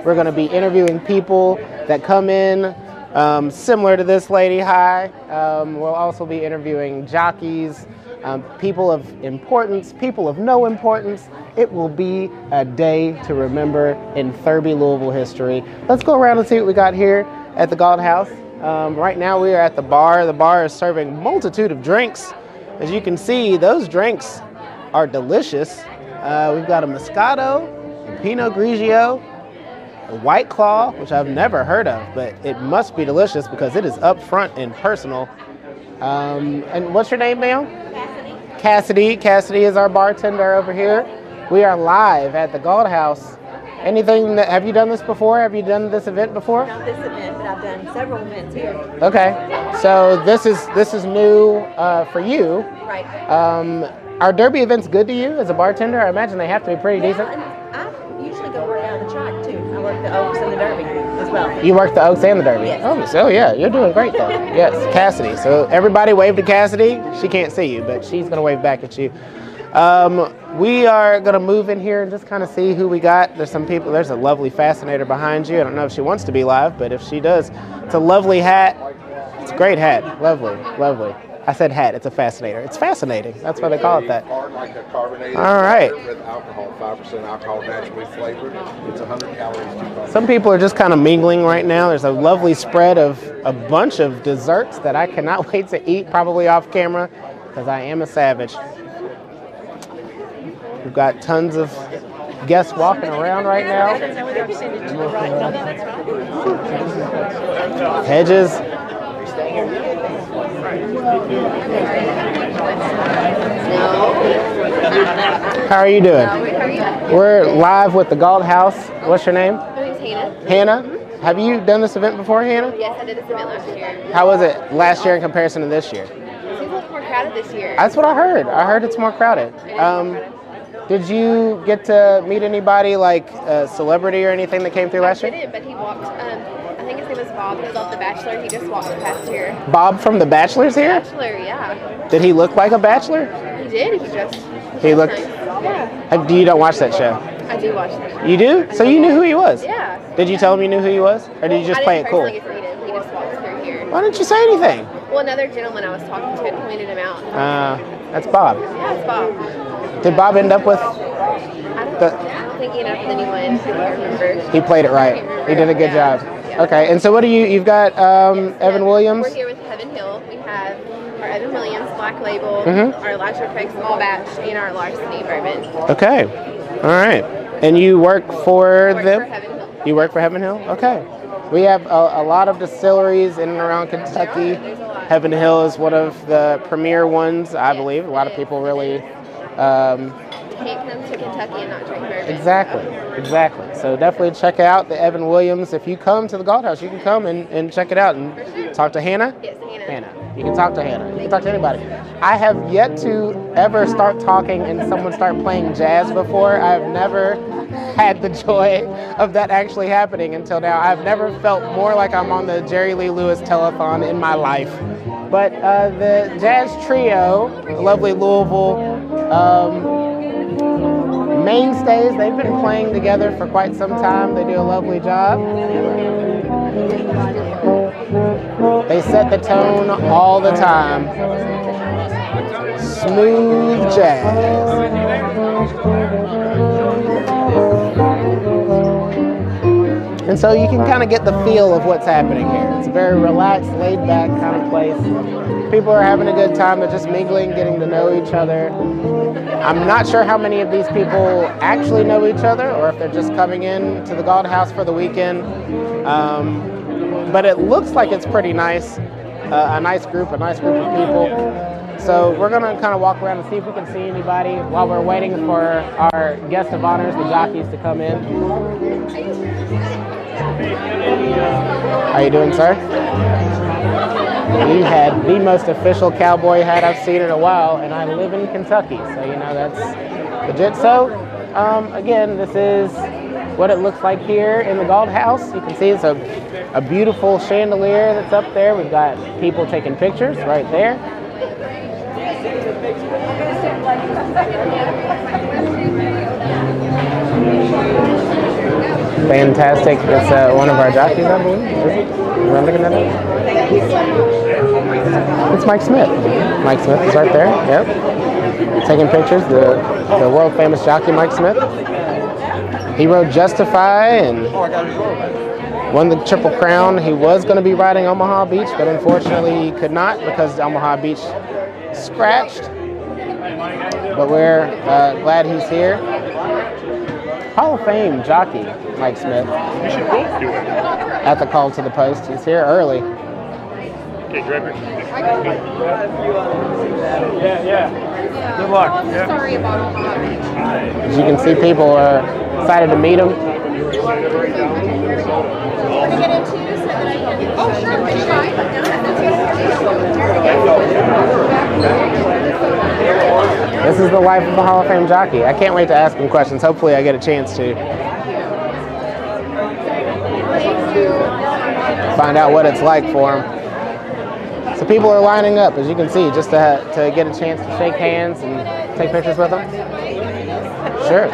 We're going to be interviewing people that come in, similar to this lady. Hi. We'll also be interviewing jockeys, people of importance, people of no importance. It will be a day to remember in Thurby, Louisville history. Let's go around and see what we got here at the Galt House. Right now we are at the bar. The bar is serving a multitude of drinks. As you can see, those drinks are delicious. We've got a Moscato, a Pinot Grigio, a White Claw, which I've never heard of, but it must be delicious because it is up front and personal. And what's your name, ma'am? Cassidy. Cassidy is our bartender over here. We are live at the Galt House. Have you done this before? Have you done this event before? Not this event, but I've done several events here. Okay, so this is new for you. Right. Are derby events good to you as a bartender? I imagine they have to be pretty decent. And I usually go work down the track too. I work the Oaks and the Derby as well. You work the Oaks and the Derby? Yes. Oh, so yeah, you're doing great though. Yes, Cassidy. So everybody wave to Cassidy. She can't see you, but she's gonna wave back at you. We are going to move in here and just kind of see who we got. There's some people. There's a lovely fascinator behind you. I don't know if she wants to be live, but if she does, it's a lovely hat. It's a great hat. Lovely, lovely. I said hat. It's a fascinator. It's fascinating. That's why they call it that. Like a carbonated all right. With alcohol, 5% alcohol, naturally flavored. It's 100 calories. Some people are just kind of mingling right now. There's a lovely spread of a bunch of desserts that I cannot wait to eat, probably off camera, because I am a savage. We've got tons of guests walking around right now. Hedges. How are you doing? We're live with the Galt House. What's your name? My name's Hannah. Hannah? Have you done this event before, Hannah? Yes, I did this event last year. How was it last year in comparison to this year? It seems a little more crowded this year. That's what I heard. I heard it's more crowded. Did you get to meet anybody like a celebrity or anything that came through last year? I didn't, but he walked, I think his name was Bob. He was off The Bachelor. He just walked past here. Bob from The Bachelor's here? Bachelor, yeah. Did he look like a bachelor? He did. He looked. Nice. Yeah. You don't watch that show? I do watch that. You do? So you knew who he was? Yeah. Did you tell him you knew who he was? Or did you just play it cool? I didn't personally get to meet him. He just walked through here. Why didn't you say anything? Well, another gentleman I was talking to had pointed him out. That's Bob. Yeah, it's Bob. Did Bob end up with... I don't think he ended up with anyone. I can't remember. He played it right. He did a good job. Yeah. Okay, and so what do you've got Evan Williams? We're here with Heaven Hill. We have our Evan Williams Black Label, Mm-hmm. our Elijah Craig Small Batch, and our Larceny Bourbon. Okay, all right. And you work for them? For Heaven Hill. You work for Heaven Hill? Okay. We have a lot of distilleries in and around Kentucky. Heaven Hill is one of the premier ones, I believe. A lot of people really... Can't come to Kentucky and not drink bourbon. Exactly. So definitely check out the Evan Williams. If you come to the Galt House, you can come and check it out and talk to Hannah. Yes, Hannah. Hannah. You can talk to Hannah. You can talk to anybody. I have yet to ever start talking and someone start playing jazz before. I've never had the joy of that actually happening until now. I've never felt more like I'm on the Jerry Lee Lewis telethon in my life. But the jazz trio, the lovely Louisville mainstays, they've been playing together for quite some time. They do a lovely job. They set the tone all the time. Smooth jazz. And so you can kind of get the feel of what's happening here. It's a very relaxed, laid-back kind of place. People are having a good time. They're just mingling, getting to know each other. I'm not sure how many of these people actually know each other or if they're just coming in to the Galt House for the weekend. But it looks like it's pretty nice. A nice group of people. So we're going to kind of walk around and see if we can see anybody while we're waiting for our guest of honors, the jockeys, to come in. How you doing, sir? You had the most official cowboy hat I've seen in a while, and I live in Kentucky, so you know that's legit. So, again, this is what it looks like here in the Galt House. You can see it's a beautiful chandelier that's up there. We've got people taking pictures right there. Fantastic. It's one of our jockeys, I believe. Is it? Am I looking at it? It's Mike Smith. Mike Smith is right there. Yep. Taking pictures. The world famous jockey Mike Smith. He rode Justify and won the Triple Crown. He was going to be riding Omaha Beach, but unfortunately he could not because Omaha Beach scratched. But we're glad he's here. Hall of Fame jockey Mike Smith. You should both do it. At the call to the post. He's here early. Okay, grab your. Yeah. Good luck. Yeah. Sorry about Omaha Beach. As you can see, people are excited to meet him. Can I get in too so that I can? Oh, sure. That's fine. This is the life of a Hall of Fame jockey. I can't wait to ask him questions. Hopefully I get a chance to find out what it's like for him. So people are lining up, as you can see, just to get a chance to shake hands and take pictures with him. Sure.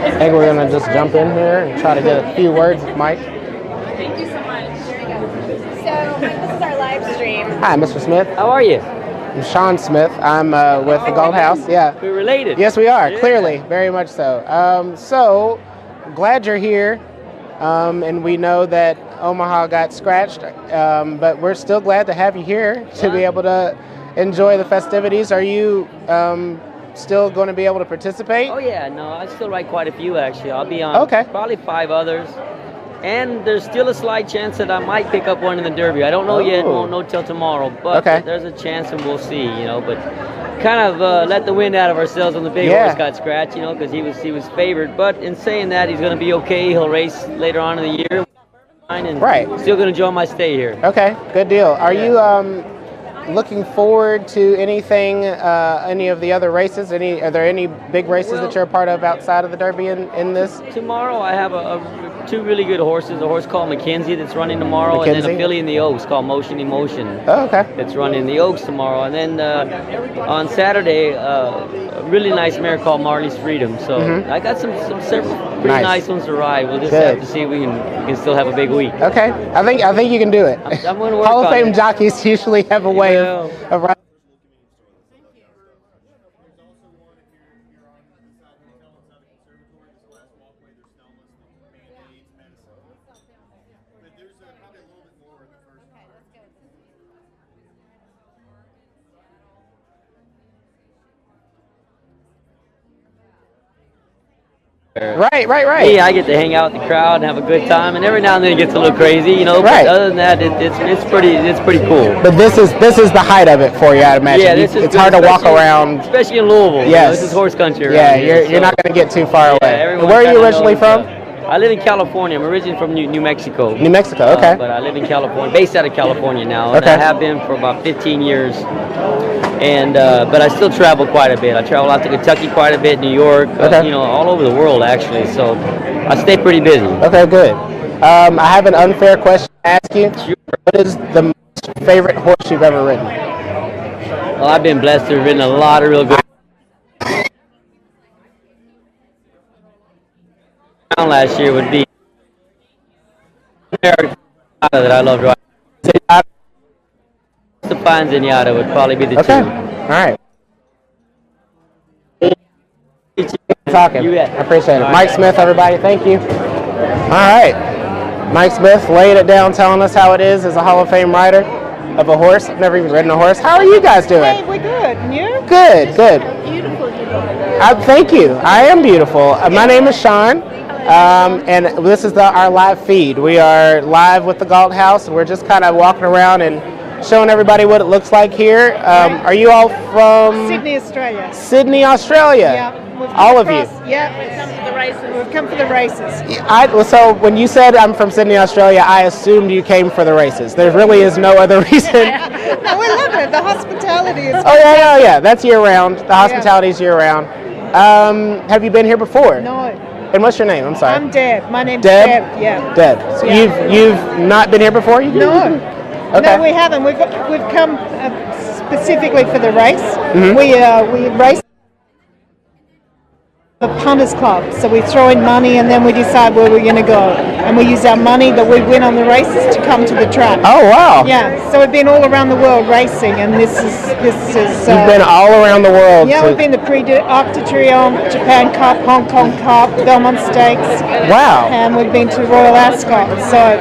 I think we're going to just jump in here and try to get a few words with Mike. Thank you so much. Here we go. So, Mike, this is our live stream. Hi, Mr. Smith. How are you? I'm Sean Smith. I'm with the Galt House. Yeah. We're related. Yes, we are. Yeah. Clearly, very much so. So glad you're here. And we know that Omaha got scratched, but we're still glad to have you here to be able to enjoy the festivities. Are you still going to be able to participate? Oh yeah, no, I still write quite a few actually. I'll be on probably 5 others. And there's still a slight chance that I might pick up one in the Derby. I don't know yet, won't know till tomorrow, but there's a chance and we'll see, you know. But kind of let the wind out of ourselves when the big horse got scratched, you know, because he was favored. But in saying that, he's going to be okay. He'll race later on in the year. And still going to enjoy my stay here. Okay, good deal. Are you looking forward to anything, any of the other races? Are there any big races that you're a part of outside of the Derby in this? Tomorrow I have 2 really good horses. A horse called Mackenzie that's running tomorrow, and then a filly in the Oaks called Motion Emotion. Oh, okay. That's running in the Oaks tomorrow. And then on Saturday, a really nice mare called Marley's Freedom. So I got some several pretty nice ones to ride. We'll just have to see if we can still have a big week. Okay. I think you can do it. I'm going to work Hall of on Fame it. jockeys usually have a way of riding. Right. Yeah, I get to hang out with the crowd and have a good time, and every now and then it gets a little crazy, you know. But other than that, it's pretty cool. But this is the height of it for you, I'd imagine. Yeah, this is it's good, hard to walk around, especially in Louisville. Yes, you know, this is horse country. Yeah, here, you're not going to get too far away. Everyone Where are you kinda originally knows, from? I live in California. I'm originally from New Mexico. New Mexico, okay. But I live in California, based out of California now, and I have been for about 15 years. And but I still travel quite a bit. I travel out to Kentucky quite a bit, New York, you know, all over the world actually. So I stay pretty busy. Okay, good. I have an unfair question to ask you. What is the most favorite horse you've ever ridden? Well, I've been blessed to have ridden a lot of real good. Last year would be that I loved riding. The Fine Zenyatta would probably be the two. All right. Talking. I appreciate it. Mike Smith, everybody. Thank you. All right. Mike Smith laying it down, telling us how it is as a Hall of Fame rider of a horse. I've never even ridden a horse. How are you guys doing? Hey, we're good. And you? Good. Beautiful. Thank you. I am beautiful. My name is Sean. And this is our live feed. We are live with the Galt House, and we're just kind of walking around and showing everybody what it looks like here. Are you all from Sydney, Australia? Sydney, Australia. Yeah. All of you. Yeah. We've come for the races. So when you said I'm from Sydney, Australia, I assumed you came for the races. There really is no other reason. No, we love it. The hospitality is. Oh yeah. That's year round. The hospitality is year round. Have you been here before? No. And what's your name? I'm sorry. I'm Deb. My name's Deb. Yeah. Deb. So you've not been here before? No. Okay. No, we haven't. We've come specifically for the race. Mhm. We race the punters club, so we throw in money and then we decide where we're going to go, and we use our money that we win on the races to come to the track. Oh wow! Yeah, so we've been all around the world racing, and this is. You've been all around the world. Yeah, we've been the Prix d'Arc de Triomphe, Japan Cup, Hong Kong Cup, Belmont Stakes. Wow! And we've been to Royal Ascot. So.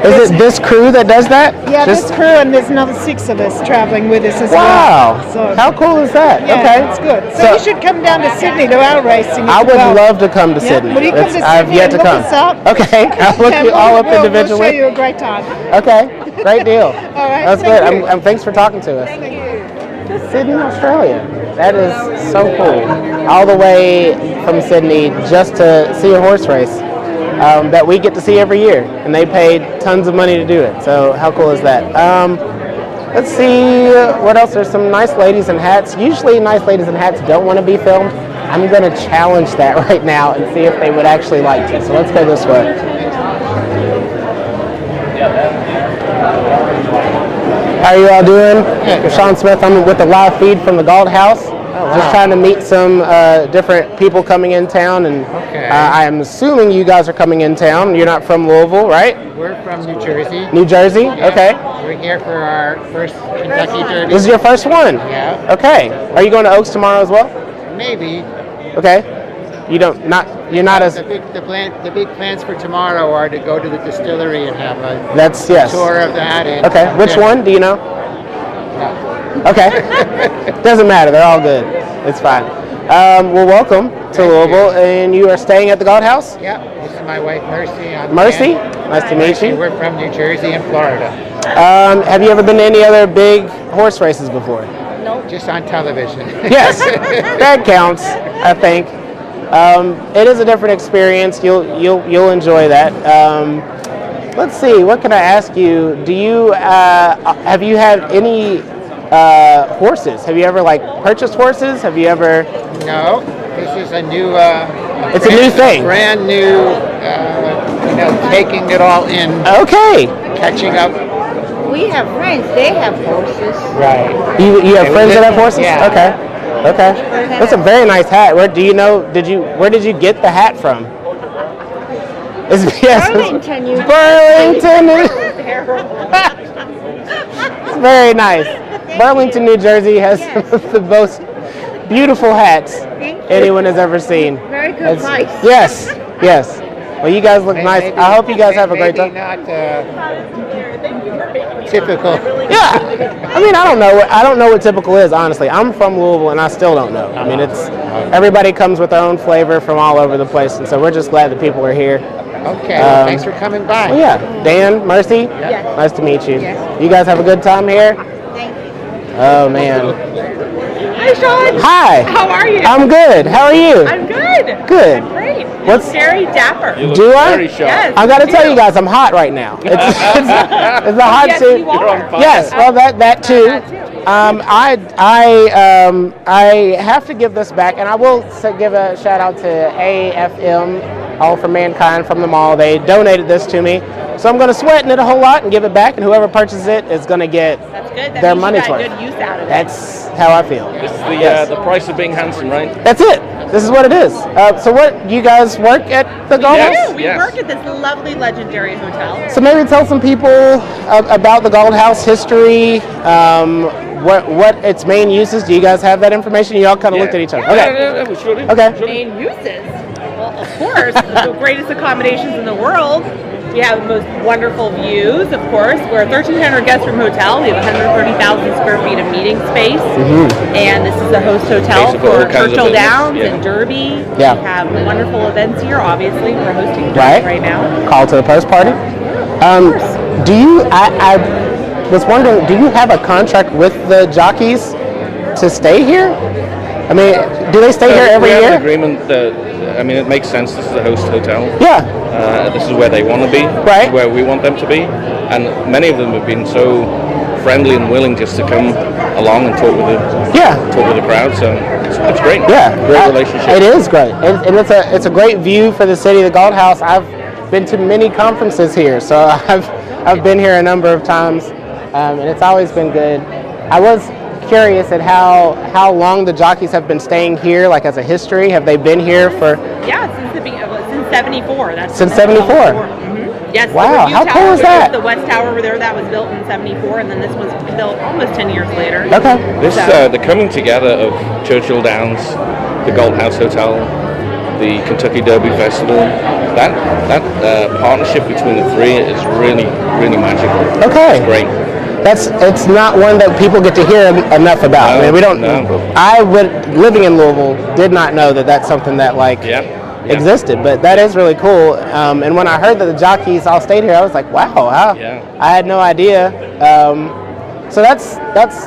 Is it this crew that does that? Yeah, this crew, and there's another 6 of us traveling with us as well. Wow! So, how cool is that? Yeah, okay, it's good. So you should come down to Sydney to our racing. I would love to come to Sydney. Will you come to Sydney? I've yet to and come. Look us up? Okay, I'll look you all up individually. We'll show you a great time. Okay, great deal. All right, that's thank good. you. Thanks for talking to us. Thank you. Sydney, Australia. That is so cool. All the way from Sydney just to see a horse race. That we get to see every year, and they paid tons of money to do it. So how cool is that? Let's see what else. There's some nice ladies in hats. Usually nice ladies in hats don't want to be filmed. I'm going to challenge that right now and see if they would actually like to. So let's go this way. How are you all doing? I'm Sean Smith. I'm with the live feed from the Galt House. Just trying to meet some different people coming in town, and I am assuming you guys are coming in town. You're not from Louisville, right? We're from New Jersey. New Jersey? Yeah. Okay. We're here for our first Kentucky Derby. This is your first one? Yeah. Okay. Are you going to Oaks tomorrow as well? Maybe. Okay. You're not as... The big plans for tomorrow are to go to the distillery and have a yes. tour of that. And okay. Which one? Do you know? No. Okay. Doesn't matter. They're all good. It's fine. Well, welcome to Louisville, and you are staying at the Galt House? Yeah. This is my wife, Mercy. Mercy? Nice to meet you. We're from New Jersey and Florida. Have you ever been to any other big horse races before? No. Just on television. Yes. That counts, I think. It is a different experience. You'll enjoy that. Let's see. What can I ask you? Do you have you had any horses? Have you ever purchased horses? Have you ever? No. This is a new. It's a new thing. Brand new. Taking it all in. Okay. Catching up. We have friends. They have horses. Right. You have friends that have horses? Yeah. Okay. Okay. That's a very nice hat. Where do you know? Where did you get the hat from? Burlington. It's very nice. Burlington, New Jersey has some of the most beautiful hats anyone has ever seen. Very good price. Yes. Yes. Well, you guys look nice. I hope you guys have a great time. Not typical. Yeah. I mean, I don't know what typical is, honestly. I'm from Louisville, and I still don't know. I mean, everybody comes with their own flavor from all over the place, and so we're just glad that people are here. Okay. Well, thanks for coming by. Well, yeah. Dan, Mercy, Yes. nice to meet you. Yes. You guys have a good time here? Thank you. Oh, man. Hi, Sean. Hi. How are you? I'm good. How are you? I'm good. Good. I'm great. What's very dapper? Do I? Yes. I got to tell you guys, I'm hot right now. It's a hot yes, suit. You are. Yes. Well, that too. I have to give this back, and I will give a shout out to AFM, All for Mankind from the mall. They donated this to me, so I'm going to sweat in it a whole lot and give it back, and whoever purchases it is going to get their money's worth. Good use out of it. That's how I feel. This is the price of being handsome, right? That's it. This is what it is. So what, you guys work at the Galt House? We work at this lovely, legendary hotel. So maybe tell some people about the Galt House history, what its main uses. Do you guys have that information? You all kind of looked at each other. Yeah, we sure do. Okay. Main uses. Well, of course, the greatest accommodations in the world. We have the most wonderful views, of course. We're a 1,300 guest room hotel. We have 130,000 square feet of meeting space. And this is the host hotel for Churchill Downs and Derby. Yeah. We have wonderful events here, obviously. We're hosting Derby right now. Call to the post party. Do you, I was wondering, do you have a contract with the jockeys to stay here? I mean, do they stay here every year? We have an agreement that, I mean, it makes sense. This is a host hotel. Yeah. This is where they want to be. Right. This is where we want them to be. And many of them have been so friendly and willing just to come along and talk with the crowd. So it's great. Yeah. Great relationship. It is great. And it's a great view for the city of the Galt House. I've been to many conferences here, so I've been here a number of times. and it's always been good. I was curious at how long the Jockeys have been staying here, like as a history. Have they been here for? Yeah, since '74. That's since '74. Yes. Wow, how cool is that? The West Tower over there that was built in '74, and then this was built almost 10 years later. Okay. This the coming together of Churchill Downs, the Galt House Hotel, the Kentucky Derby Festival. That partnership between the three is really magical. Okay. It's great. It's not one that people get to hear enough about. No, I mean, we don't. No. Living in Louisville, did not know that that's something that existed, but that is really cool. And when I heard that the Jockeys all stayed here, I was like, wow, I had no idea. So that's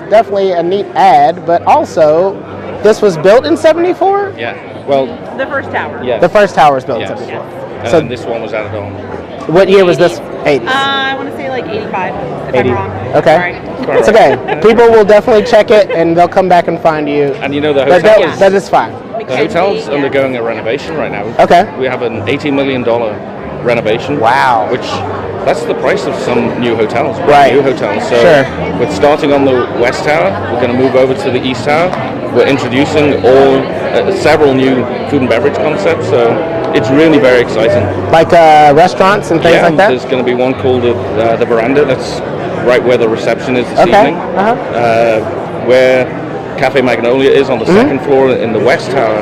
definitely a neat ad. But also, this was built in '74. Yeah. Well, the first tower. Yes. The first tower was built in '74. And So this one was added on. What year was this? 80s. I want to say like 85. If 80. I'm wrong. Okay. Sorry. It's okay. People will definitely check it, and they'll come back and find you. And you know the But hotel. that is fine. The hotel's undergoing a renovation right now. Okay. We have an $18 million renovation. Wow. Which that's the price of some new hotels. Right. New hotels. So we're starting on the West Tower. We're going to move over to the East Tower. We're introducing several new food and beverage concepts. So it's really very exciting. Like restaurants and things like that? There's going to be one called the Veranda. That's right where the reception is this evening. Where Cafe Magnolia is on the second floor in the West Tower.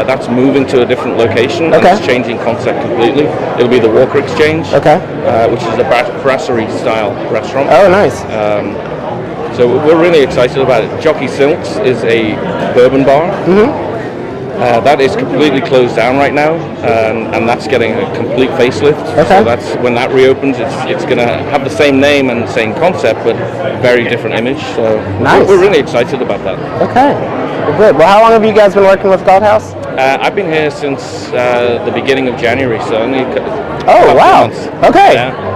That's moving to a different location. And it's changing concept completely. It'll be the Walker Exchange, which is a brasserie style restaurant. Oh, nice. So we're really excited about it. Jockey Silks is a bourbon bar. That is completely closed down right now, and that's getting a complete facelift. So that's when that reopens. It's going to have the same name and the same concept, but very different image. So we're really excited about that. Okay, well, good. Well, how long have you guys been working with Galt House? I've been here since the beginning of January, so only wow. months. Okay. Yeah.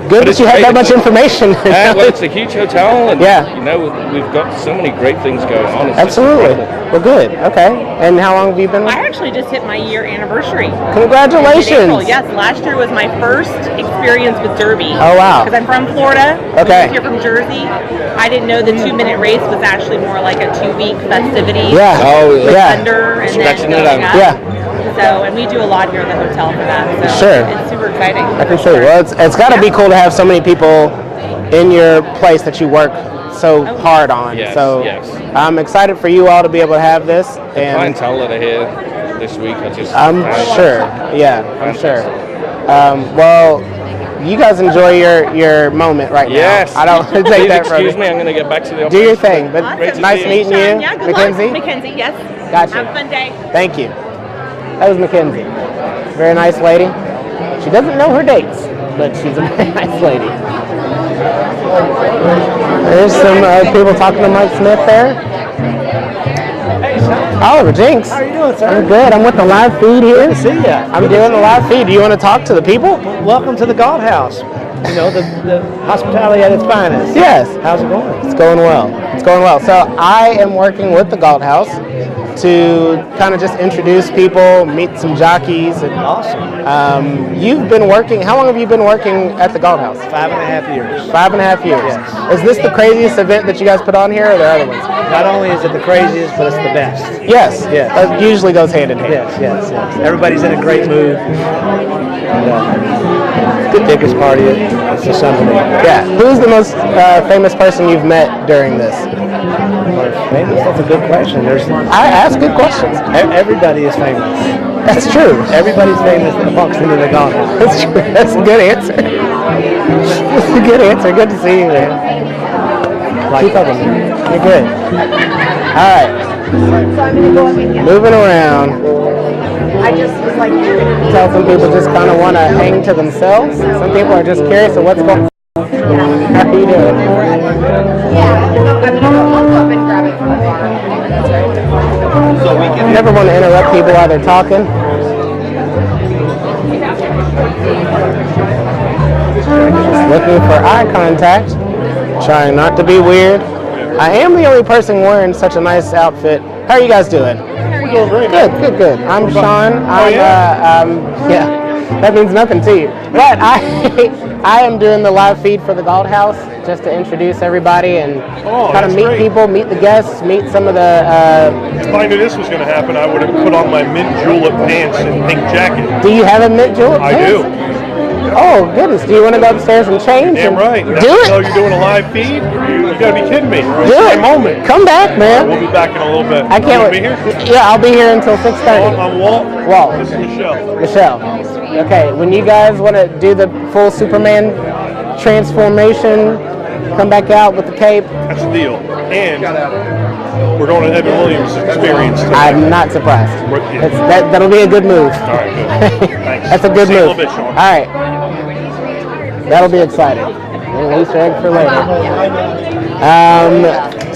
Good that you have that much information. Well, it's a huge hotel, and you know we've got so many great things going on. It's Absolutely. Well, good. Okay. And how long have you been with? I actually just hit my year anniversary. Congratulations. In April. Yes, last year was my first experience with Derby. Oh, wow. Because I'm from Florida. Okay. Here from Jersey. I didn't know the 2-minute race was actually more like a 2-week festivity. Yeah. With Thunder and stretching then it out. going up. So, and we do a lot here at the hotel for that. So it's super exciting. I can see. Well, it's got to be cool to have so many people in your place that you work so hard on. So I'm excited for you all to be able to have this. The clientele that are here this week are just I'm sure. Yeah, I'm sure. Well, you guys enjoy your moment right now. Yes. I don't take that from you. Excuse me, I'm going to get back to the office. Do your thing. But nice meeting you, Yeah, good Mackenzie. luck. Mackenzie, yes. Gotcha. Have a fun day. Thank you. That was Mackenzie. Very nice lady. She doesn't know her dates, but she's a very nice lady. There's some people talking to Mike Smith there. Oliver Jinks. How are you doing, sir? I'm good. I'm with the live feed here. Good to see you. I'm doing the live feed. Do you want to talk to the people? Welcome to the Galt House. You know, the hospitality at its finest. Yes. How's it going? It's going well. It's going well. So I am working with the Galt House to kind of just introduce people, meet some jockeys. And, awesome. You've been working, how long have you been working at the Galt House? 5.5 years. 5.5 years. Yes. Is this the craziest event that you guys put on here, or are there other ones? Not only is it the craziest, but it's the best. Yes. Yes. That usually goes hand in hand. Yes. Everybody's in a great mood. And, the biggest party it's just unbelievable. Yeah. Who's the most famous person you've met during this? Famous? That's a good question. I ask good questions. Everybody is famous. That's true. Everybody's famous amongst them in the Galt House. That's true. That's a good answer. That's a good answer. Good to see you, man. Keep up with me. You're good. All right. Moving around. I just was like, Tell some people just kind of want to hang to themselves. Some people are just curious of what's going on. How are you doing? Never want to interrupt people while they're talking. Just looking for eye contact. Trying not to be weird. I am the only person wearing such a nice outfit. How are you guys doing? We're doing great. Good. I'm Sean. That means nothing to you. But I am doing the live feed for the Galt House just to introduce everybody and kind that's of meet great. people, meet the guests, meet some of the. If I knew this was going to happen, I would have put on my mint julep pants and pink jacket. Do you have a mint julep? I pants? do. Oh goodness! Do you want to go upstairs and change? Damn right. Do Now it. you're doing a live feed? You got to be kidding me. Do it. Moment. Come back, man. We'll be back in a little bit. I can't You wait. gonna be here? Yeah, I'll be here until 6:30. I'm Walt. Walt. This is Michelle. Michelle. Okay, when you guys want to do the full Superman transformation, come back out with the cape. That's the deal. And we're going to Evan Williams' experience today. I'm not surprised. That'll be a good move. All right, good. Thanks. That's a good See you in a move. little bit, Sean. All right. That'll be exciting. An Easter egg for later.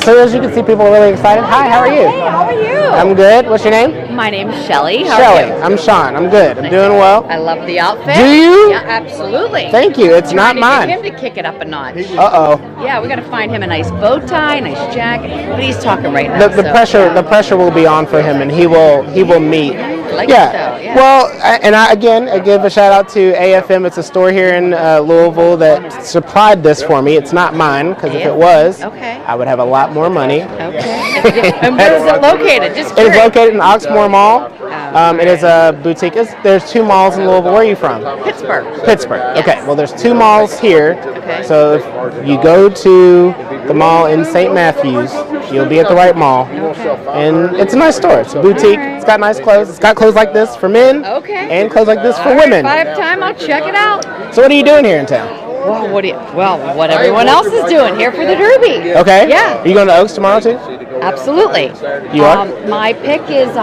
So as you can see, people are really excited. Hi, how are you? Hey, how are you? I'm good. What's your name? My name's Shelly. How Shelly. are you? I'm Sean. I'm good. I'm doing well. I love the outfit. Do you? Yeah, absolutely. Thank you. It's not Trying to mine. get him to kick it up a notch. Uh-oh. Yeah, we got to find him a nice bow tie, nice jacket. But he's talking right now. The pressure will be on for him, and he will meet. Like Yeah. so, yeah. Well, I give a shout out to AFM. It's a store here in Louisville that supplied this for me. It's not mine because if it was, I would have a lot more money. Okay. And where is it located? Just It is curious. located in Oxmoor Mall. It is a boutique. There's 2 malls in Louisville. Where are you from? Pittsburgh. Pittsburgh. Okay. Well, there's 2 malls here. So if you go to the mall in St. Matthews, you'll be at the right mall. And it's a nice store. It's a boutique. It's got nice clothes. It's got clothes like this for men. And clothes like this for All right, women. if I have time, I'll check it out. So what are you doing here in town? Well, what everyone else is doing here for the Derby. Okay. Yeah. Are you going to Oaks tomorrow too? Absolutely. You are? My pick is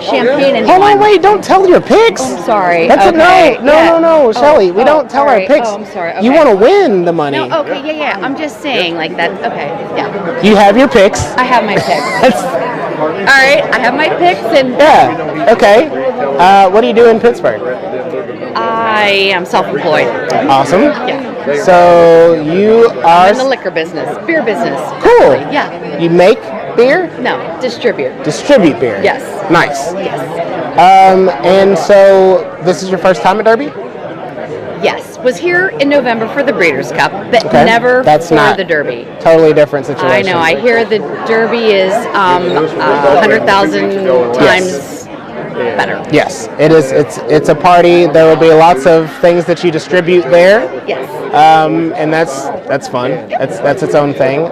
champagne and Hold wine. on, wait! Don't tell your picks. I'm sorry. That's okay. no, Shelly. We don't tell our right. picks. Oh, I'm sorry. Okay. You want to win the money. No, okay, yeah. I'm just saying, like that. Okay, yeah. You have your picks. I have my picks. All right, I have my picks, and yeah. Okay. What do you do in Pittsburgh? I am self-employed. Awesome. Yeah. So you are I'm in the liquor business, beer business. cool. Yeah. You make beer? No, distribute. Distribute beer. Yes. Nice. Yes. And so this is your first time at Derby? Yes. Was here in November for the Breeders' Cup, but Okay. never That's for not the Derby. Totally different situation. I know. I hear the Derby is 100,000 times better. Yes, it is. It's a party. There will be lots of things that you distribute there. Yes. And that's fun. That's its own thing.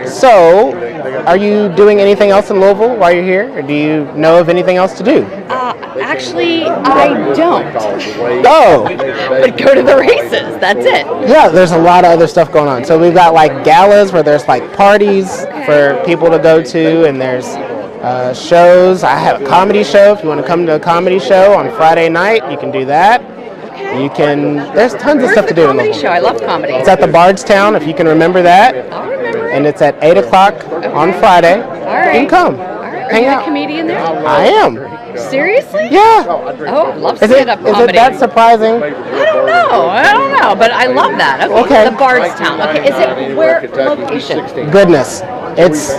So, are you doing anything else in Louisville while you're here, or do you know of anything else to do? Actually, I don't. Oh. But go to the races. That's it. Yeah, there's a lot of other stuff going on. So we've got like galas where there's like parties for people to go to, and there's shows. I have a comedy show. If you want to come to a comedy show on Friday night, you can do that. You can. There's tons of stuff to do in Comedy Louisville. show. I love comedy. It's at the Bardstown, if you can remember that. I'll remember it. And it's at 8 o'clock on Friday. All right. You can come. Are Hang you a out. comedian there? I am. Seriously? Yeah. Oh, I love Is it stand-up comedy. that surprising? I don't know, but I love that. Okay. The Bardstown. Okay, is it where location? Goodness. It's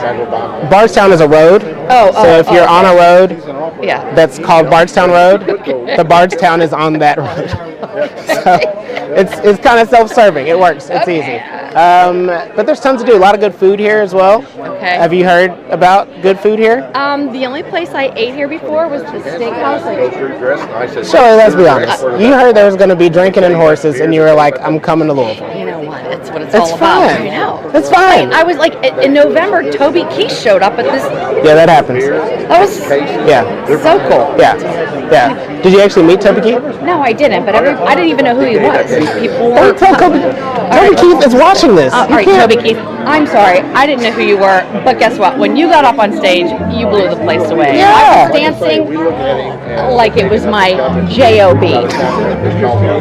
Bardstown is a road. So if you're on a road Yeah. that's called Bardstown Road, the Bardstown is on that road. So it's kind of self-serving. It works. It's easy. But there's tons to do. A lot of good food here as well. Okay. Have you heard about good food here? The only place I ate here before was the steakhouse. Shelly, let's be honest. You heard there was going to be drinking and horses, and you were like, "I'm coming to Louisville." You know what? That's what it's It's all about. fine. I know. It's fine. I was like, in November, Toby Keith showed up at this. Yeah, that happens. That was Yeah. so cool. Yeah. Yeah. Did you actually meet Toby Keith? No, I didn't, but I didn't even know who he was. People were. Don't tell Toby Keith is watching this. All You right, can't- Toby Keith. I'm sorry, I didn't know who you were, but guess what? When you got up on stage, you blew the place away. Yeah. I was dancing like it was my J.O.B.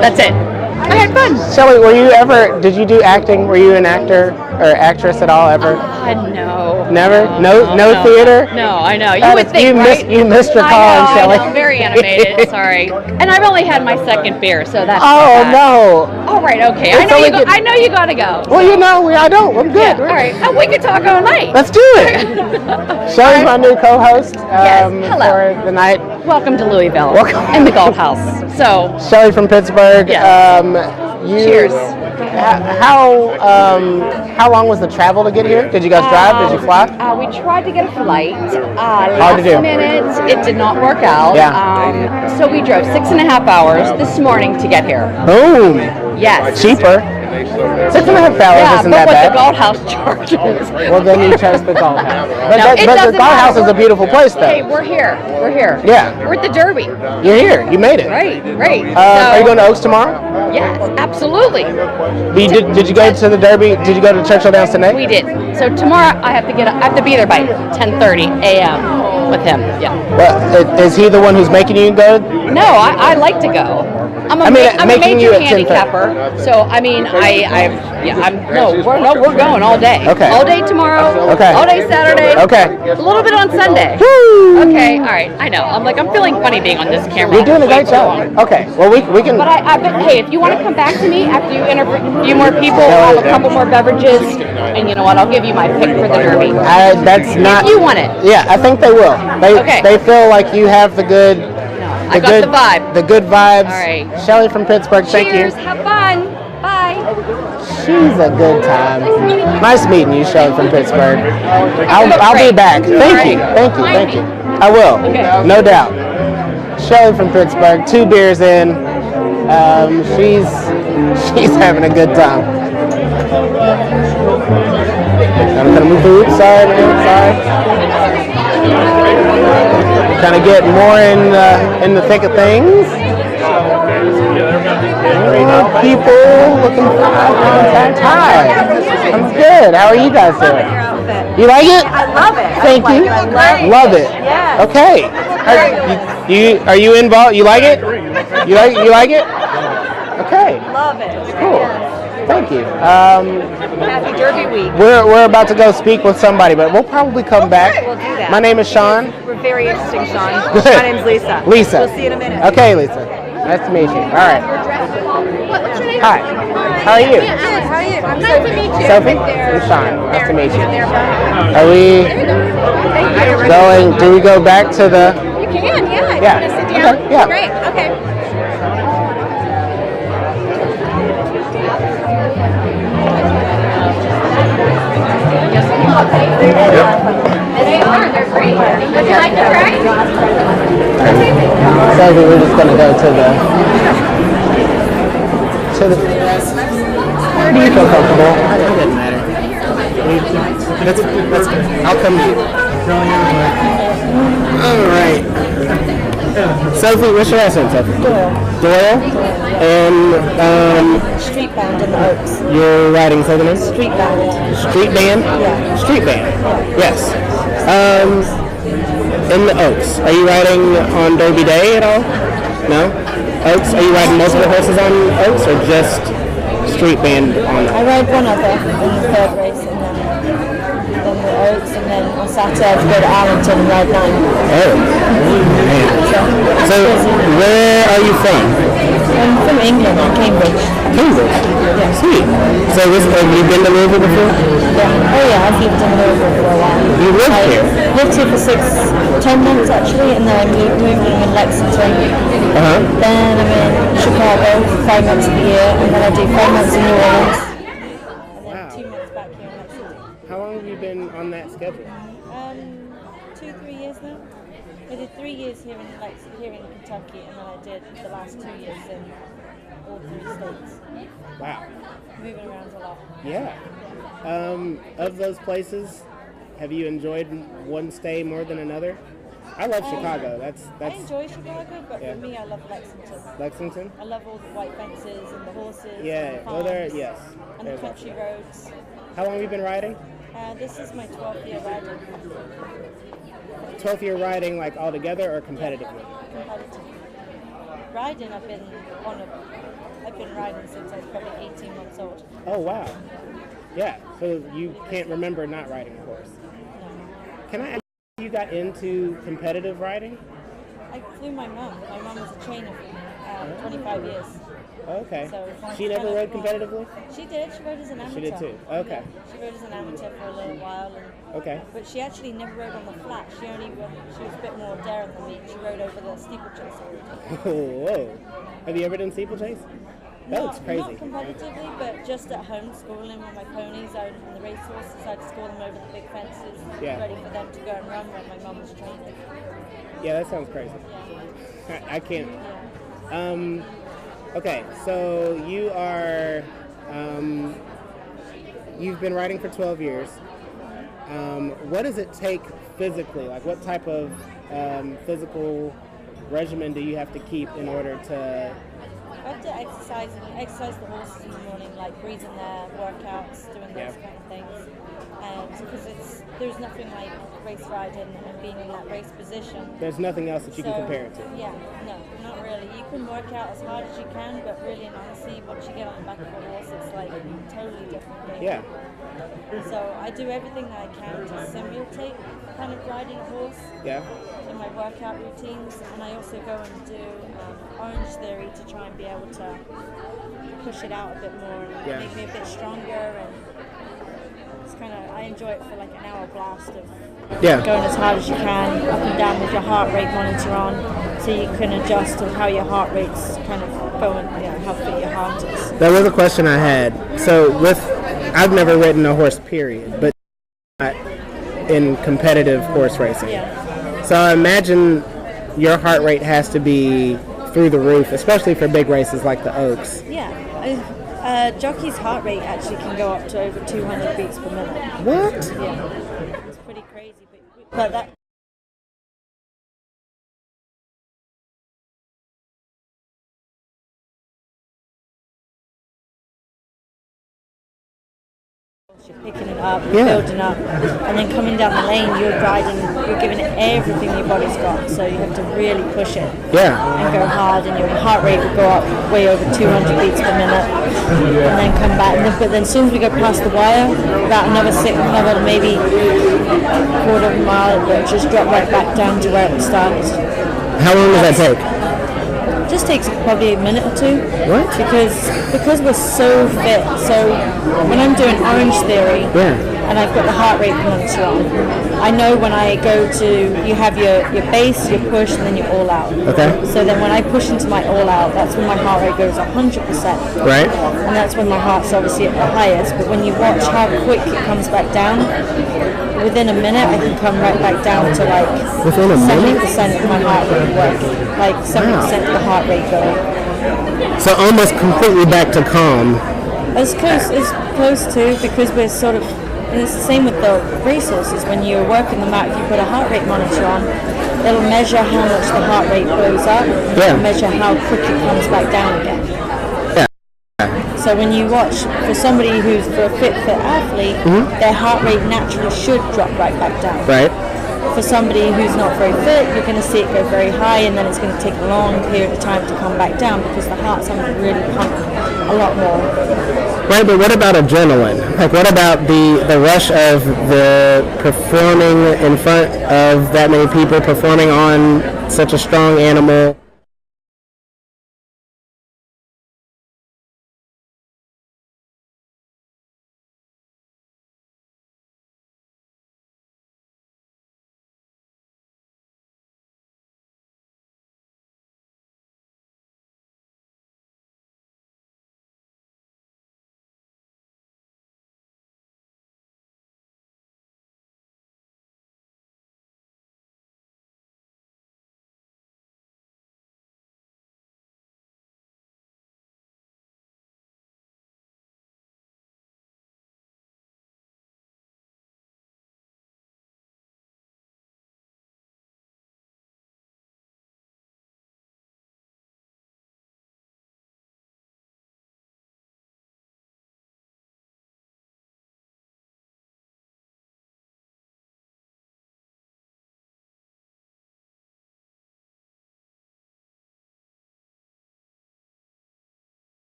That's it. I had fun. Shelly, did you do acting? Were you an actor or actress at all ever? No. Never? No theater? No, I know. You That would is- think, right? You missed your calling, I Shelly. know, very animated. Sorry. And I've only had my second beer, so that's Oh, not bad. no. All right, okay. It's only good- I know you gotta go. Well, I don't. I'm good. Yeah, all right. Oh, we could talk all night. Let's do it. Shelly's my new co-host hello. for the night. Welcome to Louisville. Welcome. And the Galt House. So, Shelly from Pittsburgh. Yes. You, Cheers. How long was the travel to get here? Did you guys drive? Did you fly? We tried to get a flight. Hard to do. Last minute, it did not work out. Yeah. So we drove 6.5 hours this morning to get here. Boom. Yes. Cheaper. 6.5 hours isn't that bad. Yeah, but what the Galt House charges. Well, then you chose the Galt House. But, No, it but the doesn't Galt House matter. is a beautiful place, though. Hey, we're here. We're here. Yeah. We're at the Derby. You're here. You made it. Right. Are you going to Oaks tomorrow? Yes, absolutely. Did you go to the Derby? Did you go to Churchill Downs today? We did. So tomorrow I have to be there by 10:30 a.m. with him. Yeah. Well, is he the one who's making you go? No, I like to go. I'm a major handicapper, so I mean, we're going all day. Okay. All day tomorrow. Okay. All day Saturday. Okay. A little bit on Sunday. Woo! Okay. All right. I know. I'm feeling funny being on this camera. You're doing a great Way too job. long. Okay. Well, we can. But hey, if you want to come back to me after you interview a few more people, I'll have a couple more beverages, and you know what? I'll give you my pick for the Derby. That's not. If you want it. Yeah, I think they will. They feel like you have the good. I got the vibe. The good vibes. All right. Shelly from Pittsburgh, thank you. Cheers. Have fun. Bye. She's a good time. Nice meeting you, Shelly from Pittsburgh. I'll be back. Thank you. I will. Okay. No doubt. Shelly from Pittsburgh, 2 beers in. She's having a good time. I'm gonna move food. Sorry, man. Trying to get more in the thick of things. People looking for hi. I'm good. How are you guys doing? You like it? I love it. Thank you. Love it. Yeah. Okay. Are you involved? You like it? You like it? Okay. Love it. Cool. Thank you. Happy Derby week. We're about to go speak with somebody, but we'll probably come back. We'll do that. My name is Sean. We're very interesting, Sean. Good. My name's Lisa. Lisa. We'll see you in a minute. Okay, Lisa. Nice to meet you. All right. What's your name? Hi. How are you? How are you? Nice to meet you. Sophie? I'm Sean. Nice to meet you. Are we going? Do we go back to the? You can, yeah. Yeah. You want to sit down? Okay, yeah. Great. Okay. They are. They're great. Would you like to try? Sophie, we're just gonna go to the. Where do you feel comfortable? It doesn't matter. That's good. I'll come to you. All right. Sophie, what's your last name, Sophie? Doyle. And Street band in the Oaks. you're writing for the name? Street band. Street band? Yeah. Street band. Yes. In the Oaks. Are you riding on Derby Day at all? No? Oaks? Are you riding multiple horses on Oaks or just street band on I rode one other in the third race and then the Oaks, and then on Saturday I go to Arlington and ride 9. Oh, man. So, where are you from? I'm from England, Cambridge. Cambridge? Yeah. Sweet. So, have you been to Louisville before? Yeah. Oh yeah, I've lived in Louisville for a while. You lived here? Lived here for 10 months actually, and then I moved in Lexington. Then I'm in Chicago for 5 months of the year, and then I do 5 months in New Orleans. Wow. 2 months back here in Lexington. How long have you been on that schedule? 2-3 years now. I did 3 years here in Kentucky, and then I did the last 2 years in all 3 states. Wow. Moving around a lot. Yeah. Of those places, have you enjoyed one stay more than another? I love Chicago. I enjoy Chicago, but yeah. for me, I love Lexington. Lexington? I love all the white fences and the horses. Yeah. And the Well, there. farms Yes. And the country roads. How long have you been riding? This is my 12th year riding. 12th year riding, like all together or competitively? Competitive. Riding, I've been riding since I was probably 18 months old. Oh wow. Yeah. So you can't remember not riding a horse. No. Can I ask you got into competitive riding? I flew my mum. My mum was a trainer for 25 years. Okay. So she never rode competitively? She did. She rode as an amateur. She did too. Okay. Yeah, she rode as an amateur for a little while. Okay. But she actually never rode on the flat. She was a bit more daring than me. She rode over the steeplechase. Whoa. Have you ever done steeplechase? That looks crazy. Not competitively, but just at home, schooling with my ponies out on the racehorses. I'd school them over the big fences, ready for them to go and run when my mum was training. Yeah, that sounds crazy. I can't. Okay, so you are, you've been riding for 12 years. What does it take physically? Like, what type of physical regimen do you have to keep in order to... I have to exercise the horses in the morning, like breathing their workouts, doing those kind of things. Because there's nothing like race riding and being in that race position. There's nothing else that you can compare it to. Yeah, no, not really. You can work out as hard as you can, but really and honestly, once you get on the back of a horse, it's like a totally different game. Yeah. So I do everything that I can to simulate kind of riding a horse. Yeah. In my workout routines, and I also go and do Orange Theory to try and be able to push it out a bit more and make me a bit stronger. And it's kind of, I enjoy it for like an hour blast of going as hard as you can, up and down with your heart rate monitor on, so you can adjust to how your heart rate's kind of going, how fit your heart is. That was a question I had. So I've never ridden a horse, period, but not in competitive horse racing. Yeah. So I imagine your heart rate has to be through the roof, especially for big races like the Oaks. Yeah. Jockey's heart rate actually can go up to over 200 beats per minute. What? Yeah. It's pretty crazy. But that... You're picking it up, you're building up, and then coming down the lane, you're giving it everything your body's got, so you have to really push it and go hard, and your heart rate will go up way over 200 beats per minute, and then come back. But then as soon as we go past the wire, about another maybe quarter of a mile, it will just drop right back down to where it started. How long does that take? It just takes probably a minute or two. What? Because we're so fit. So when I'm doing Orange Theory and I've got the heart rate monitor on, I know when I go to, you have your base, your push, and then your all out. Okay. So then when I push into my all out, that's when my heart rate goes 100%. Right. And that's when my heart's obviously at the highest. But when you watch how quick it comes back down, within a minute I can come right back down to like 70% of my heart rate working. Like 70% of the heart rate going. So almost completely back to calm. As close to, because we're sort of, and it's the same with the racehorses. When you're working them out, if you put a heart rate monitor on, it'll measure how much the heart rate goes up, and it'll measure how quick it comes back down again. So when you watch, for somebody who's for a fit athlete, their heart rate naturally should drop right back down. Right. For somebody who's not very fit, you're going to see it go very high, and then it's going to take a long period of time to come back down because the heart's having to really pump a lot more. Right, but what about adrenaline? Like, what about the rush of the performing in front of that many people, performing on such a strong animal?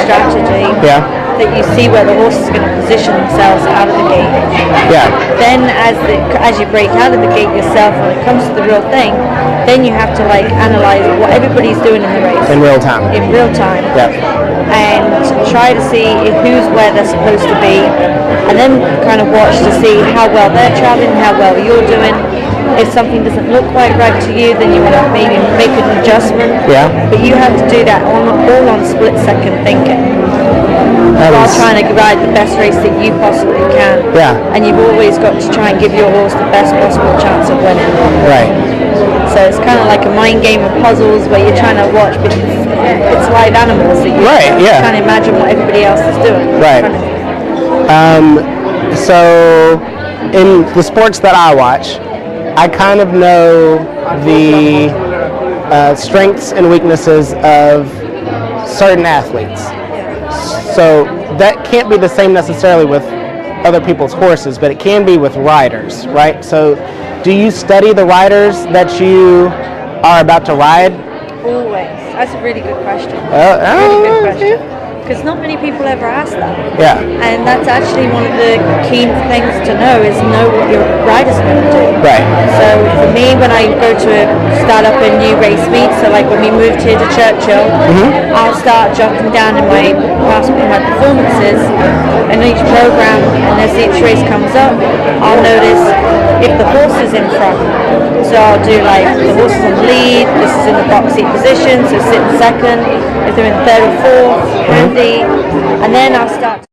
strategy. Yeah. That you see where the horse is going to position themselves out of the gate. Yeah. Then as you break out of the gate yourself, when it comes to the real thing, then you have to like analyze what everybody's doing in the race. In real time. In real time. Yeah. And try to see who's where they're supposed to be, and then kind of watch to see how well they're traveling, how well you're doing. If something doesn't look quite right to you, then you want to maybe make an adjustment. Yeah. But you have to do that all on split-second thinking, while trying to ride the best race that you possibly can. Yeah. And you've always got to try and give your horse the best possible chance of winning. Right. So it's kind of like a mind game of puzzles where you're trying to watch, because it's live animals that you're trying to imagine what everybody else is doing. Right. So in the sports that I watch, I kind of know the strengths and weaknesses of certain athletes. So that can't be the same necessarily with other people's horses, but it can be with riders, right? So do you study the riders that you are about to ride? Always. That's a really good question. Really good question. Because not many people ever ask that. Yeah. And that's actually one of the key things to know, is know what your rider's going to do. Right. So for me, when I go to start up a new race meet, so like when we moved here to Churchill, I'll start jotting down in my performances in each program, and as each race comes up, I'll notice if the horse is in front. So I'll do like the horse is on the lead, this is in the box seat position, so sit in second. If they're in third or fourth, handy, and then I'll start.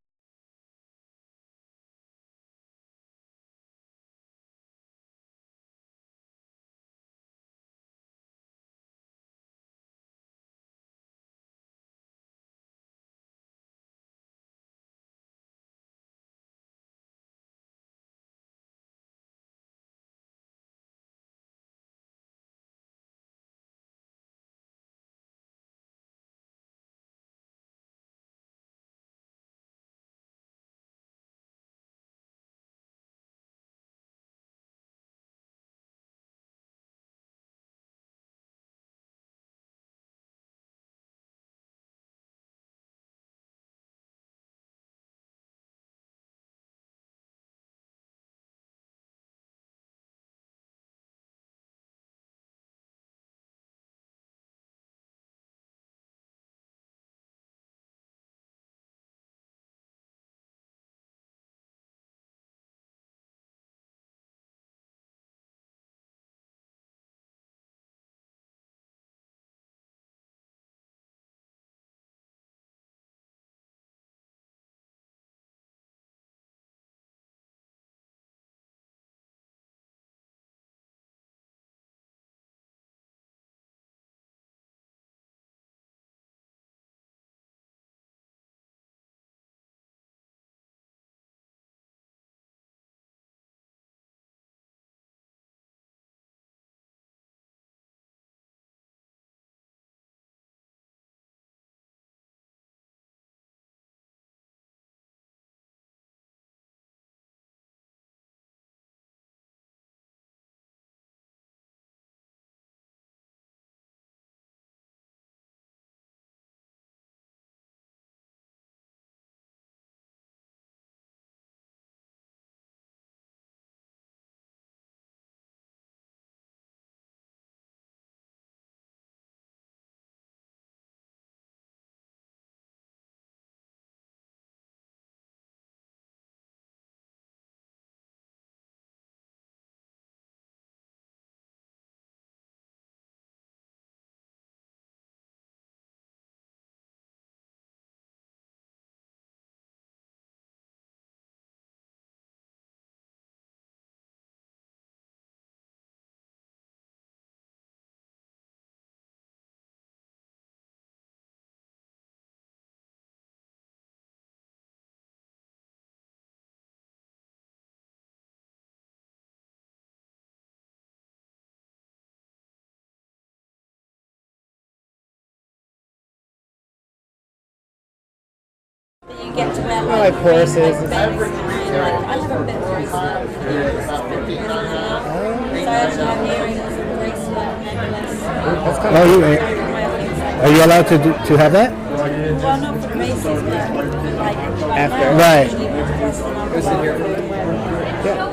You get to wear like horses. I haven't been very slow. So I actually have earrings and bracelet, necklace. Are you allowed to have that? Well, not for the races, but like After. Right. usually we're dressing up well.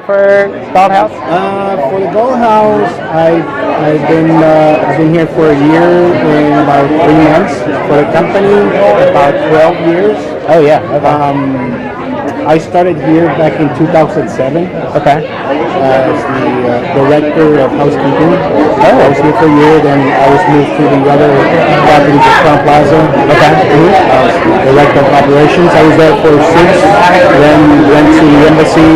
for Galt House? For the Galt House, I've been here for a year and about 3 months. For the company, about 12 years. Oh yeah. Okay. I started here back in 2007. Okay. As the director of housekeeping. I was here for a year, then I was moved to the other properties at Crown Plaza. Okay. I was director of operations. I was there for 6. Then went to the embassy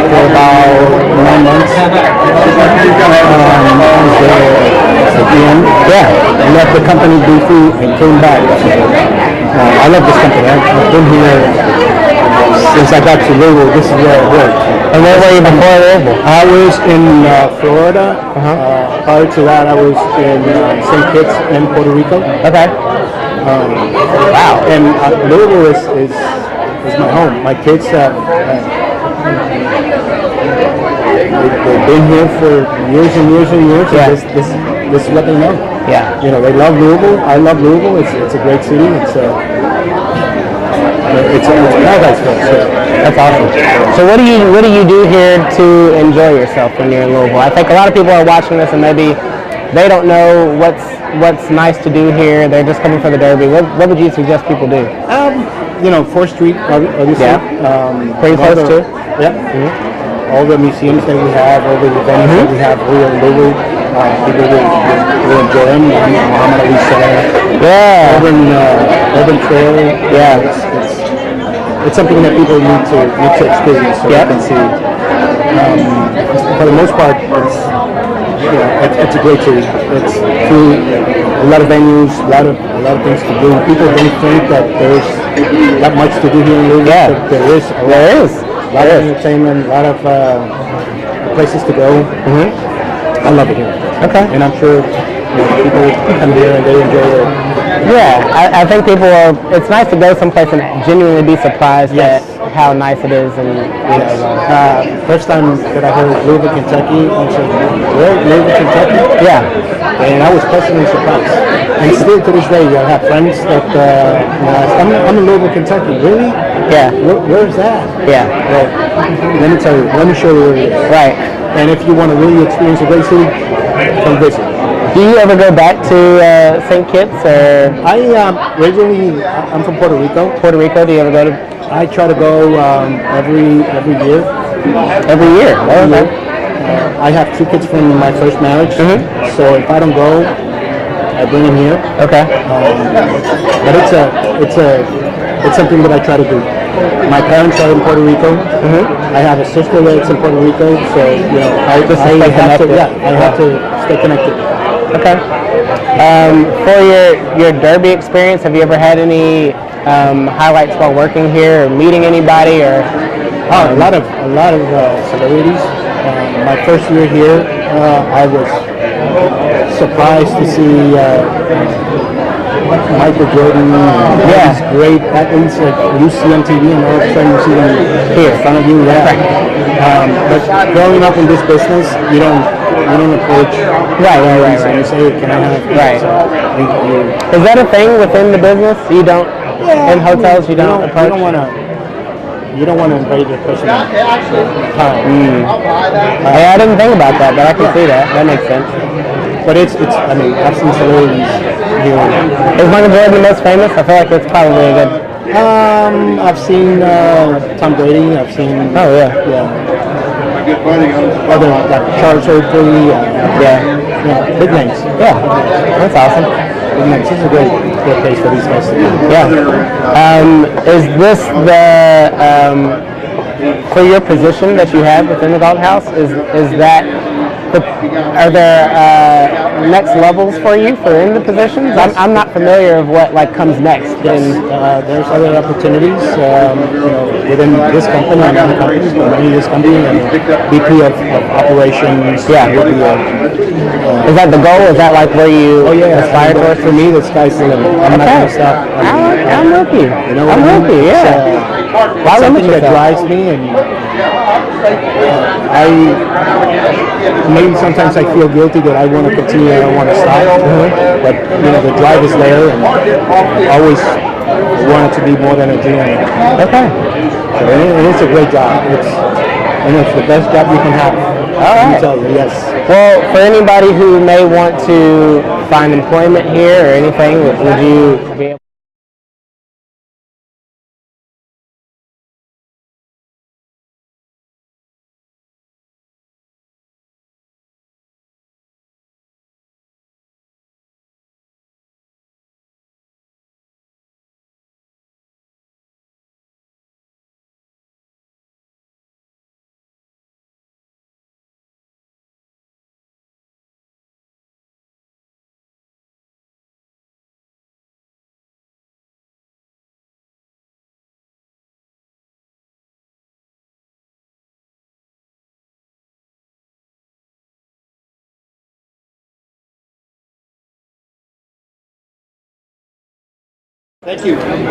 for about 9 months. I was there at the end. Yeah. I left the company briefly and came back. I love this company. I've been here since I got to Louisville. This is where I worked. And where were you before Louisville? I was in Florida. Prior to that, I was in St. Kitts in Puerto Rico. Okay. Wow. And Louisville is my home. My kids have they've been here for years and years and years. Yeah. And this is what they know. Yeah. You know, they love Louisville. I love Louisville. It's a great city. It's a paradise for us. That's awesome. So what do you do here to enjoy yourself when you're in Louisville? I think a lot of people are watching this and maybe they don't know what's nice to do here. They're just coming for the Derby. What would you suggest people do? You know, 4th Street, obviously. Yeah. Pretty close too. Yeah. Mm-hmm. All the museums that we have, all the events that we have here in Louisville, people will enjoy them. Muhammad Ali Center. Yeah. Urban Trail. Yeah. It's something that people need to experience so they can see. For the most part, it's a great city. It's food, a lot of venues, a lot of things to do. People don't think that there's that much to do here in Louisville. Yeah. But there is. There is. A lot of entertainment, a lot of places to go. I love it here. Okay. And I'm sure people come here and they enjoy it. Yeah, I think people are. It's nice to go someplace and genuinely be surprised at how nice it is. And first time that I heard Louisville, Kentucky, I said, "Where, Louisville, Kentucky?" Yeah, and I was pleasantly surprised. And still to this day, I have friends that I'm in Louisville, Kentucky. Really? Yeah. Where's that? Yeah. Well, let me tell you. Let me show you where it is. Right. And if you want to really experience a great city, come visit. Do you ever go back to St. Kitts or? Originally, I'm from Puerto Rico. Puerto Rico. Do you ever go to? I try to go every year. Every year. Okay. I have 2 kids from my first marriage, so if I don't go, I bring them here. Okay. But it's something that I try to do. My parents are in Puerto Rico. I have a sister that's in Puerto Rico, so I have to stay connected. Okay. For your Derby experience, have you ever had any highlights while working here, or meeting anybody, or? A lot of celebrities. My first year here, I was surprised to see Michael Jordan. These great athletes that you see on TV, and all of a sudden you see them here in front of you. Yeah. But growing up in this business, you don't approach. Right. And you say, "Hey, can I have?" Right. So is that a thing within the business? You don't in hotels. You don't approach. You don't want to invade your personal time. I didn't think about that, but I can see that. That makes sense. But it's I mean, I've seen celebrities here. Is Michael Jordan the most famous? I feel like it's probably a good. I've seen Tom Brady. I've seen. Oh yeah. Other like Charles Oakley. Big names. Yeah, that's awesome. Big names. This is a great place for these guys to be. Yeah. Is this for your position that you have within the Galt House? Is that are there next levels for you for in the positions? I'm not familiar of what comes next. Yes. There's other opportunities within this company and other companies, but mainly this company and VP of operations. Yeah. Is that the goal? Is that where you aspire towards? For me, the sky's the limit. I'm not going to stop. I'm with you. I'm with you. Yeah. It's something that drives me, and maybe sometimes I feel guilty that I want to continue and I don't want to stop. But the drive is there, and I always want it to be more than a dream. Okay. So it's a great job. and it's the best job you can have. All right. Let me tell you, yes. Well, for anybody who may want to find employment here or anything, would you be able Thank you. I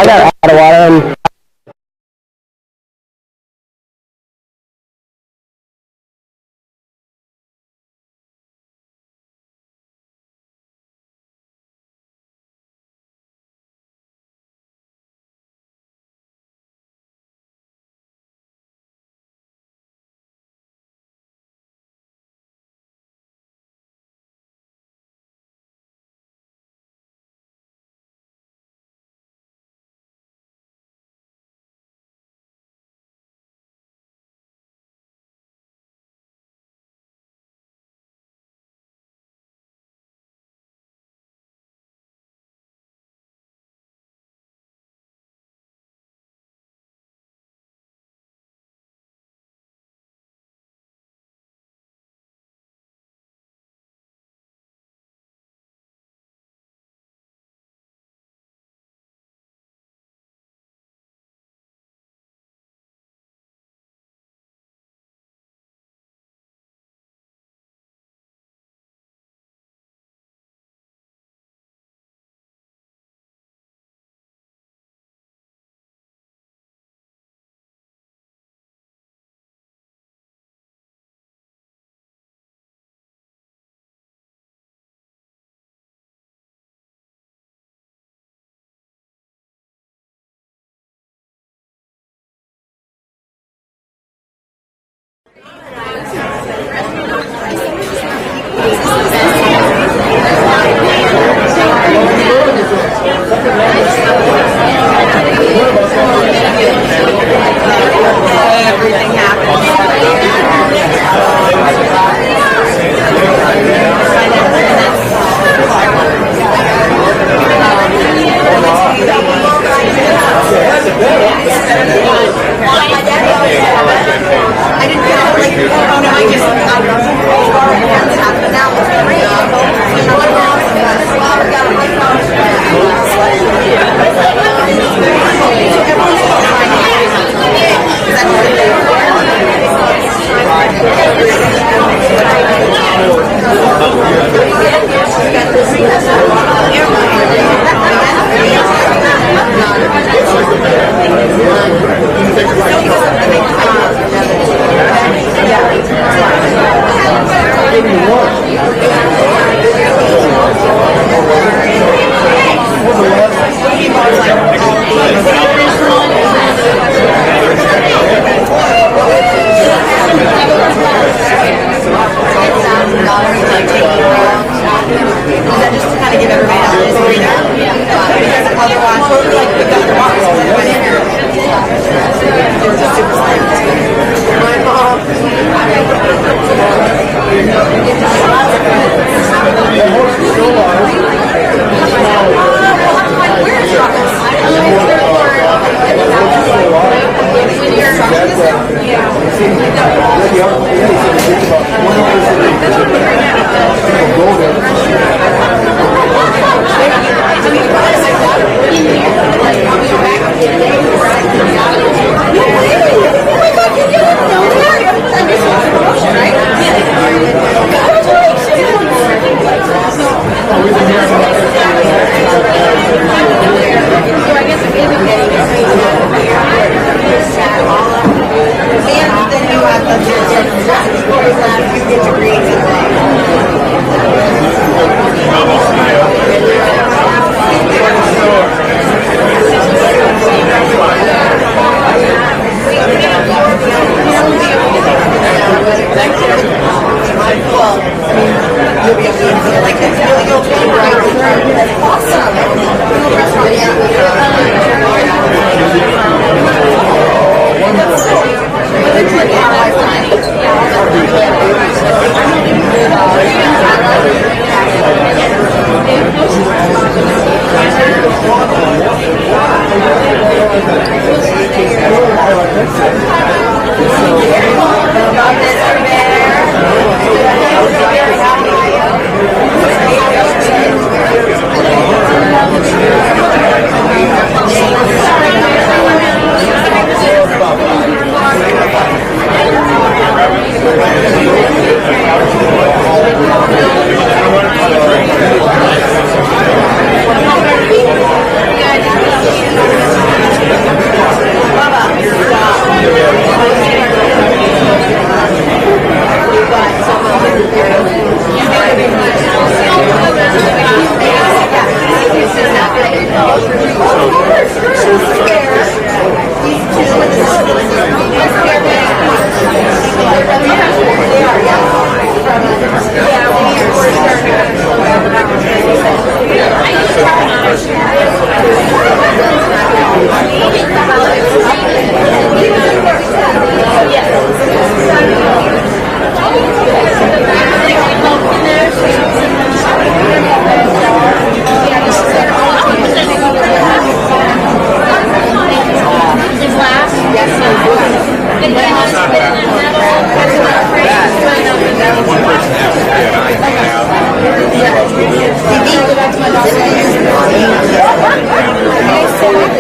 got a lot of water.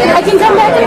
I can come back and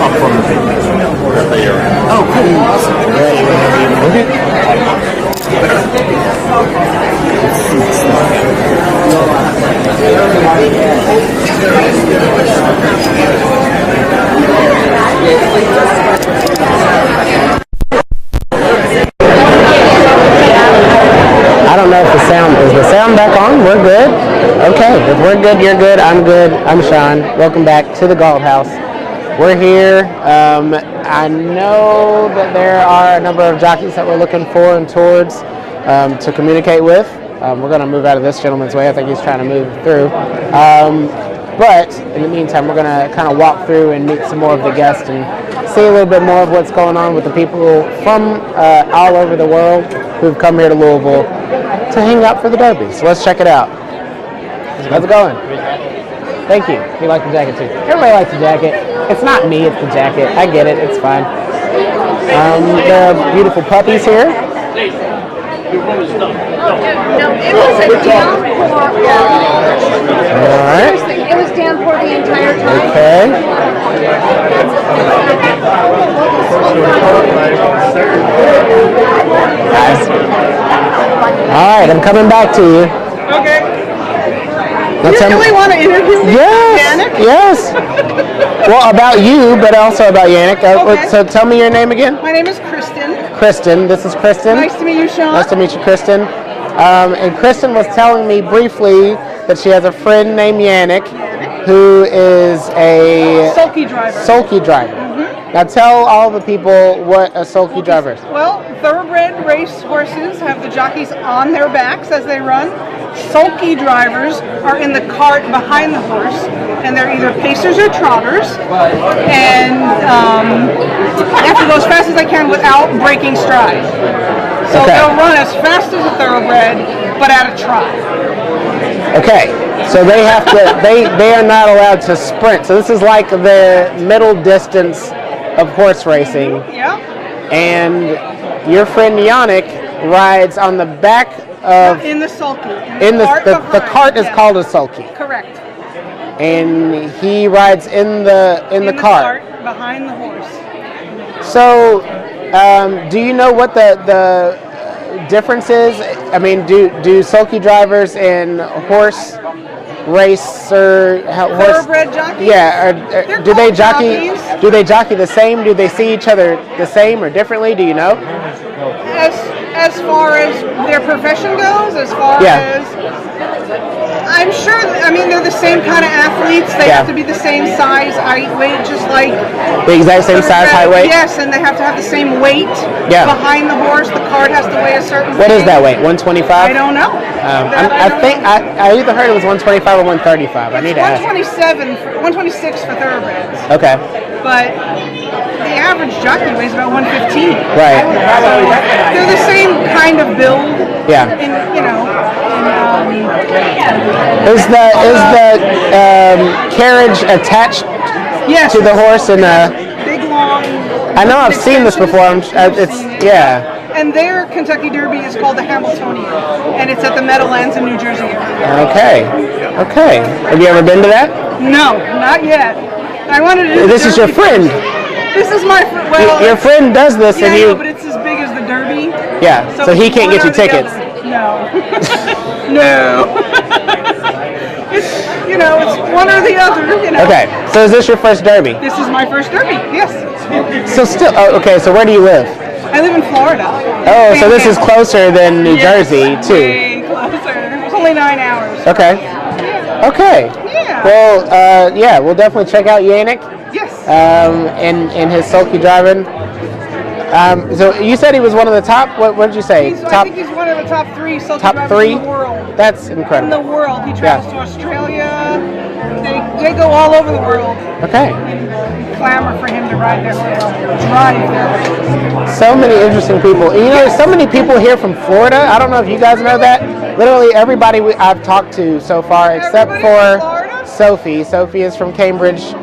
I'm from the Bay Area. Oh, cool. Awesome. I don't know if is the sound back on? We're good? Okay, if we're good, you're good, I'm good. I'm Sean. Welcome back to the Galt House. We're here. I know that there are a number of jockeys that we're looking for and towards to communicate with. We're going to move out of this gentleman's way. I think he's trying to move through. But in the meantime, we're going to kind of walk through and meet some more of the guests and see a little bit more of what's going on with the people from all over the world who've come here to Louisville to hang out for the Derby. So let's check it out. How's it going? Thank you. You like the jacket too. Everybody likes the jacket. It's not me, it's the jacket. I get it. It's fine. There are beautiful puppies here. No, it was a downpour. All right. It was downpour the entire time. Okay. Nice. All right, I'm coming back to you. Okay. Now You really want to interview me? Yes. Yes. Well, about you, but also about Yannick. Okay. So tell me your name again. My name is Kristen. Kristen. This is Kristen. Nice to meet you, Sean. Nice to meet you, Kristen. And Kristen was telling me briefly that she has a friend named Yannick, who is a sulky driver. Sulky driver. Now tell all the people what a sulky driver is. Well, thoroughbred race horses have the jockeys on their backs as they run. Sulky drivers are in the cart behind the horse, and they're either pacers or trotters, and they have to go as fast as they can without breaking stride. So they'll run as fast as a thoroughbred, but at a trot. Okay, so they have to. They are not allowed to sprint. So this is like the middle distance of horse racing. Yeah. And your friend Yannick rides on the back of. In the sulky. The cart is called a sulky. Correct. And he rides in the cart behind the horse. So, do you know what the difference is? I mean, do sulky drivers and horse racer thoroughbred jockeys? Yeah, do they jockey? Jockeys. Do they jockey the same? Do they see each other the same or differently? Do you know? As far as their profession goes, as far as I'm sure. I mean, they're the same kind of athletes. They have to be the same size, height, weight, just like the exact same size, height, weight. Yes, and they have to have the same weight behind the horse. The cart has to weigh a certain. What is that weight? 125? I don't know. I think I either heard it was 125 or 135. I need to ask. 126 for thoroughbreds. Okay. But the average jockey weighs about 115. Right. So they're the same kind of build. Yeah. Is the carriage attached to the horse in a big long? I know I've seen this before. And their Kentucky Derby is called the Hamiltonian, and it's at the Meadowlands in New Jersey area. Okay. Have you ever been to that? No, not yet. I wanted to do This is your friend. This is my friend. Well, your friend does this, and you. But it's as big as the Derby. Yeah. So he can't get you tickets. No. No. It's one or the other. Okay. So is this your first Derby? This is my first Derby. Yes. So still. Okay. So where do you live? I live in Florida. Oh, so this is closer than New Jersey too. Way closer. It's only 9 hours. Okay. Yeah. Okay. Yeah. Well, we'll definitely check out Yannick. Yes. And his sulky driving. So you said he was one of the top. What did you say? I think he's one of the top 3 sulky top drivers 3 in the world. That's incredible. In the world, he travels to Australia. They go all over the world. Okay. And clamor for him to ride their drive their. So many interesting people. So many people here from Florida. I don't know if you guys know that. Literally everybody I've talked to so far, except for Sophie. Sophie is from Cambridge.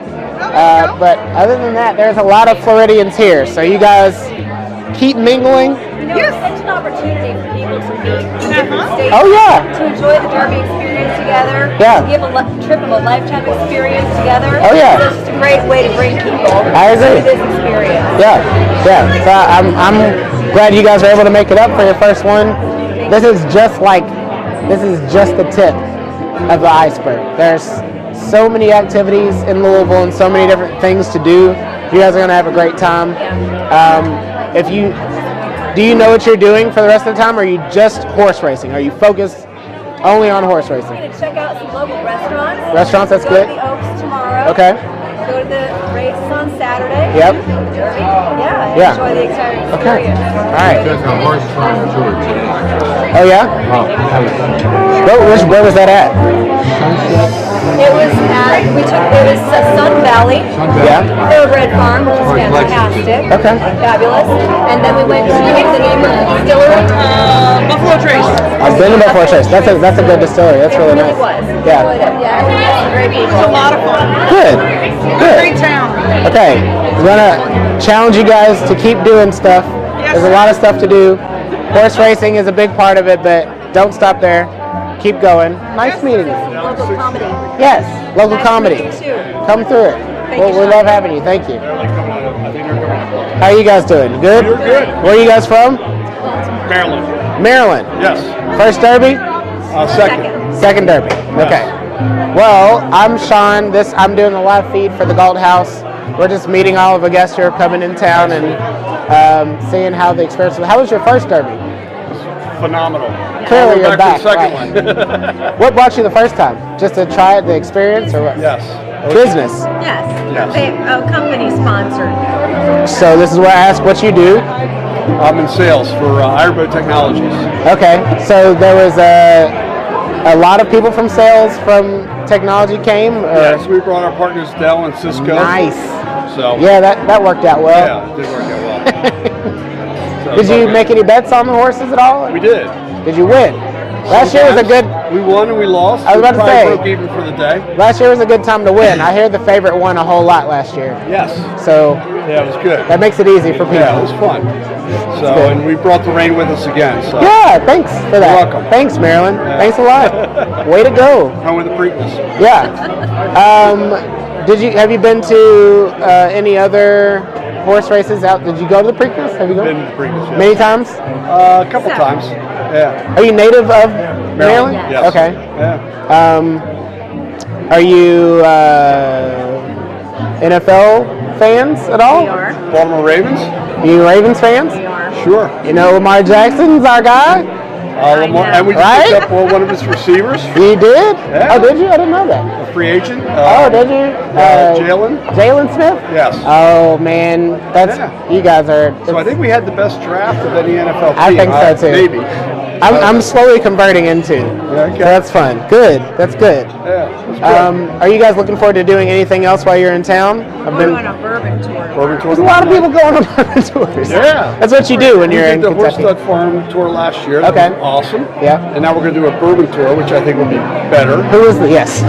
But other than that, there's a lot of Floridians here. So you guys keep mingling. It's such an opportunity for people to meet in different states. Oh, yeah. To enjoy the Derby experience together. Yeah. To give a trip of a lifetime experience together. Oh, yeah. So it's just a great way to bring people I agree. to this experience. Yeah. So I'm glad you guys were able to make it up for your first one. This is just the tip of the iceberg. There's so many activities in Louisville and so many different things to do. You guys are going to have a great time. Do you know what you're doing for the rest of the time, or are you just horse racing? Are you focused only on horse racing? We're going to check out some local restaurants. That's good. Go to the Oaks tomorrow. Okay. go to the race on Saturday. Yep. Yeah. Enjoy the exciting experience. All right. There's a horse farm tour today. Oh yeah. Where was that at? It was Sun Valley. Yeah. Thoroughbred Farm, which is fantastic. Okay. Fabulous. And then we went to the name of the distillery. Buffalo Trace. I've been to Buffalo Trace. That's a good distillery. That's really nice. It was. Yeah. Yeah. It was great people. It was a lot of fun. Good. Great town. Okay. We're gonna challenge you guys to keep doing stuff. There's a lot of stuff to do. Horse racing is a big part of it, but don't stop there. Keep going. Nice meeting you. Local comedy. Yes, local comedy. Nice to meet you too. Come through it. We love having you. Thank you. How are you guys doing? Good? We're good. Where are you guys from? Maryland. Maryland. Yes. First Derby? Second. Second Derby. Okay. Well, I'm Sean. I'm doing a live feed for the Galt House. We're just meeting all of the guests who are coming in town and seeing how the experience was. How was your first Derby? Phenomenal. Clearly you're back. For the second one. What brought you the first time? Just to try it, the experience, or what? Yes. Business. Yes. Yes. Company sponsored. So this is where I ask what you do. I'm in sales for Airboat Technologies. Okay. So there was a lot of people from sales from technology came? Or? Yes, we brought our partners Dell and Cisco. Nice. So yeah, that worked out well. Yeah, it did work out well. Did you make any bets on the horses at all? We did. Did you win? Last year was a good. We won and we lost. I was about to say. We broke even for the day. Last year was a good time to win. I hear the favorite won a whole lot last year. Yes. So. Yeah, it was good. That makes it easy for people. Yeah, it was fun. So, and we brought the rain with us again. So. Yeah, thanks for that. You're welcome. Thanks, Marilyn. Yeah. Thanks a lot. Way to go. Come with the Preakness. Yeah. Have you been to any other horse races out? Did you go to the Preakness? Have you gone? Been to the Preakness, yes. Many times? A couple times. Yeah. Are you native of Maryland? Yes. Okay. Yeah. Are you NFL fans at all? We are. Baltimore Ravens? You Ravens fans? We are. Sure. You know Lamar Jackson's our guy? Lamar, and we just picked up one of his receivers. You did? Yeah. Oh, did you? I didn't know that. A free agent. Did you? Jalen Smith? Yes. Oh, man. You guys are. So I think we had the best draft of any NFL team. I think so, too. Maybe. I'm slowly converting into. Okay. So that's fun. Good. That's good. Yeah. That's good. Are you guys looking forward to doing anything else while you're in town? We're doing a bourbon tour. Bourbon tour. There's a lot of people going on bourbon tours. Yeah. That's what you do when you're in We did the Kentucky. Horse Stud Farm tour last year. That Okay. was awesome. Yeah. And now we're going to do a bourbon tour, which I think will be better. Who is the? Yes.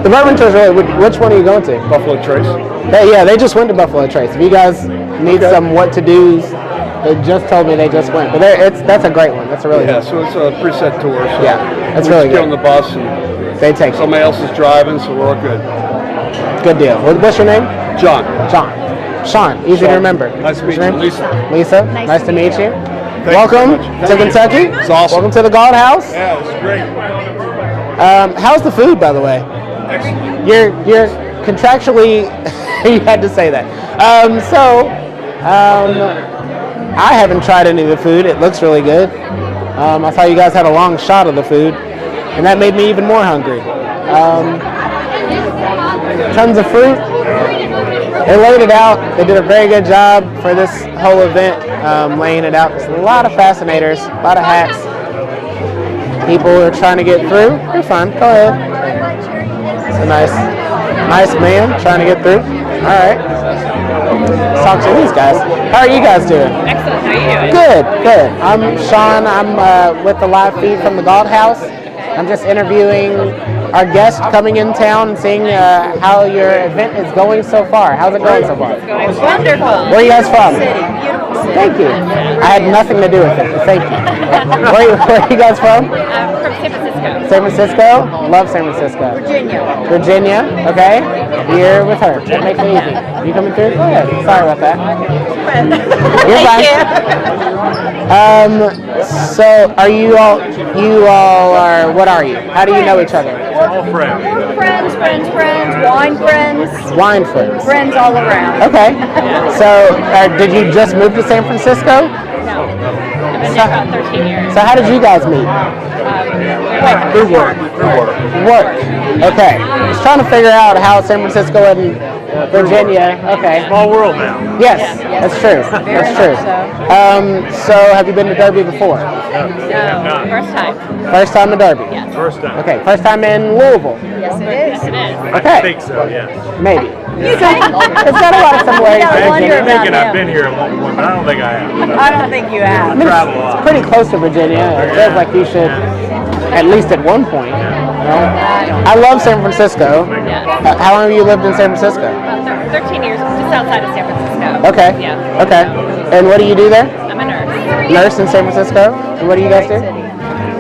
The bourbon tour is really. Which one are you going to? Buffalo Trace. They just went to Buffalo Trace. If you guys need some what to dos, they just told me they just went. But that's a great one. That's a really good one. So it's a preset tour. So Yeah, that's we really just get good. on the bus and They take somebody else is driving, so we're all good. Good deal. What's your name? John. Sean. Easy to remember. Nice to meet What's your you. name? Lisa. Nice to meet you. Thank you Welcome so much. to Thank you. Kentucky. It's awesome. Welcome to the Galt House. Yeah, it was great. How's the food, by the way? Excellent. You're contractually you had to say that. I haven't tried any of the food. It looks really good. I saw you guys had a long shot of the food, and that made me even more hungry. Tons of fruit. They laid it out. They did a very good job for this whole event, laying it out. There's a lot of fascinators, a lot of hats. People are trying to get through. You're fine. Go ahead. It's a nice man trying to get through. All right. Let's talk to these guys. How are you guys doing? Excellent. How are you doing? Good. I'm Sean. I'm with the live feed from the Galt House. I'm just interviewing our guest coming in town and seeing how your event is going so far. How's it going so far? It's going wonderful. Where are you guys from? Beautiful city. Thank you. I had nothing to do with it, but thank you. Where are you guys from? From San Francisco. San Francisco? Love San Francisco. Virginia, okay. Here with her. That makes it easy. You coming through? Go ahead. Sorry about that. You're fine. So are you all are, what are you? How do you know each other? All friends. Friends, wine friends. Wine friends. Friends all around. Okay. So did you just move to San Francisco? No. I've been there about 13 years. So how did you guys meet? Through work. Work. Okay. I was trying to figure out how San Francisco and Virginia. Okay. Small world now. Yes, that's true. That's true. So, have you been to Derby before? No, first time. First time to Derby? Yes. First time. Okay, first time in Louisville? Yes, it is. Yes, it is. Okay. I think so, yes. Maybe. It's got a lot of similarities. I'm thinking I've been here at one point, but I don't think I have. I don't think you have. I mean, travel a lot. it's pretty close to Virginia. It feels like you should, at least at one point. I love San Francisco. How long have you lived in San Francisco? 13 years, just outside of San Francisco. Okay. Yeah. Okay. And what do you do there? I'm a nurse. Nurse in San Francisco? And what do you guys do?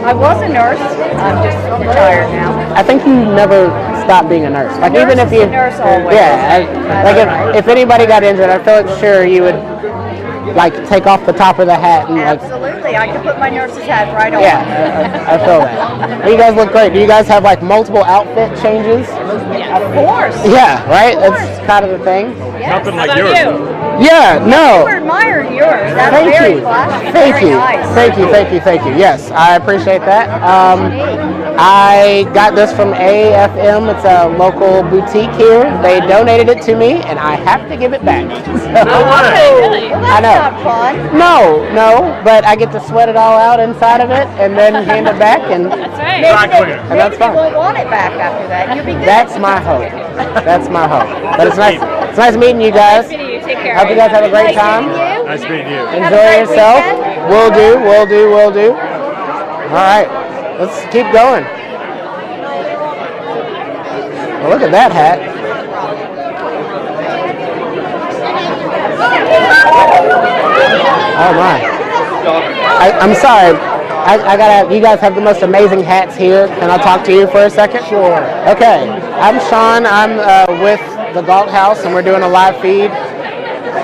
I was a nurse. I'm just retired now. I think you never stop being a nurse. Like even if you, nurse always. yeah, if anybody got injured, I feel like sure you would like take off the top of the hat and like. Absolutely, I could put my nurse's hat right on. Yeah, I feel that. Well, you guys look great. Do you guys have like multiple outfit changes? Of course. Yeah, right. That's kind of the thing. Yes. Nothing like yours. Yeah, no. We're admiring yours. That's Thank very you. flashy. Thank very you. Nice. Thank you. Thank you. Thank you. Yes, I appreciate that. I got this from AFM. It's a local boutique here. They donated it to me, and I have to give it back. So, Really? Well, I that's know. not fun. No, but I get to sweat it all out inside of it, and then hand it back, and That's right. and that's Maybe they fine. won't want it back after that. You'll be good. That's my hope. That's my hope. But it's nice. It's nice meeting you guys. Nice meeting you. Take care. Hope you guys have a great Nice time. meeting you. Nice meeting you. Enjoy yourself. Will do. Will do. All right, let's keep going. Well, look at that hat. Oh my. I'm sorry. I gotta. You guys have the most amazing hats here. Can I talk to you for a second? Sure. Okay. I'm Sean. I'm with the Galt House, and we're doing a live feed.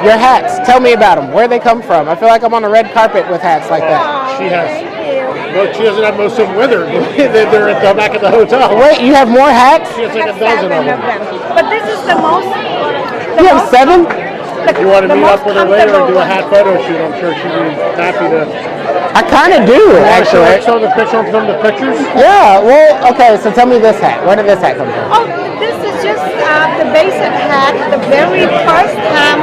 Your hats. Tell me about them. Where they come from? I feel like I'm on a red carpet with hats like that. She has. Well, she doesn't have most of them with her. They're at the back of the hotel. Wait, you have more hats? She has like a dozen of them. But this is the most. You have 7? You want to meet up with her later and do a hat photo shoot? I'm sure she'd be happy to. I kind of do, actually. Show the picture from the pictures? Yeah, well, okay, so tell me this hat. Where did this hat come from? Oh, this is just the basic hat. The very first time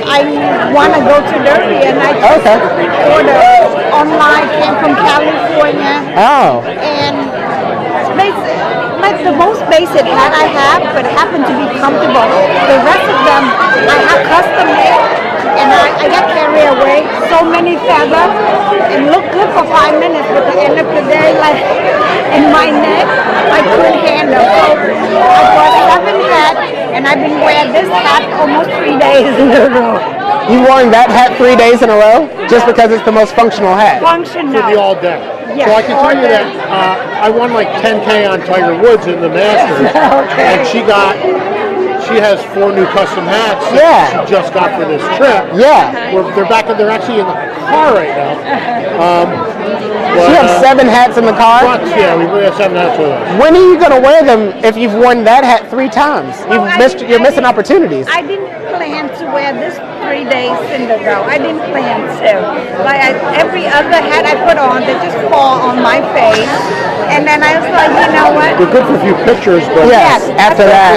I want to go to Derby, and I just ordered online, came from California. Oh. And it's basic, like the most basic hat I have, but happen to be comfortable. The rest of them, I have custom made, and I got carried away. So many feathers, and look good for 5 minutes, but at the end of the day, like in my neck, I couldn't handle. So I bought 7 hats, and I've been wearing this hat almost 3 days in a row. You worn that hat 3 days in a row? Just because it's the most functional hat? Functional. For the all day. Yes, so I can tell you that I won like 10K on Tiger Woods in the Masters, and she has 4 new custom hats that she just got for this trip. Yeah. They're actually in the car right now. You have 7 hats in the car? Yeah, we have 7 hats with us. When are you going to wear them if you've worn that hat 3 times? You're missing opportunities. I didn't plan to wear this 3 days in a row. I didn't plan to. Like every other hat I put on, they just fall on my face. And then I was like, you know what? They're good for a few pictures, but yes, after that.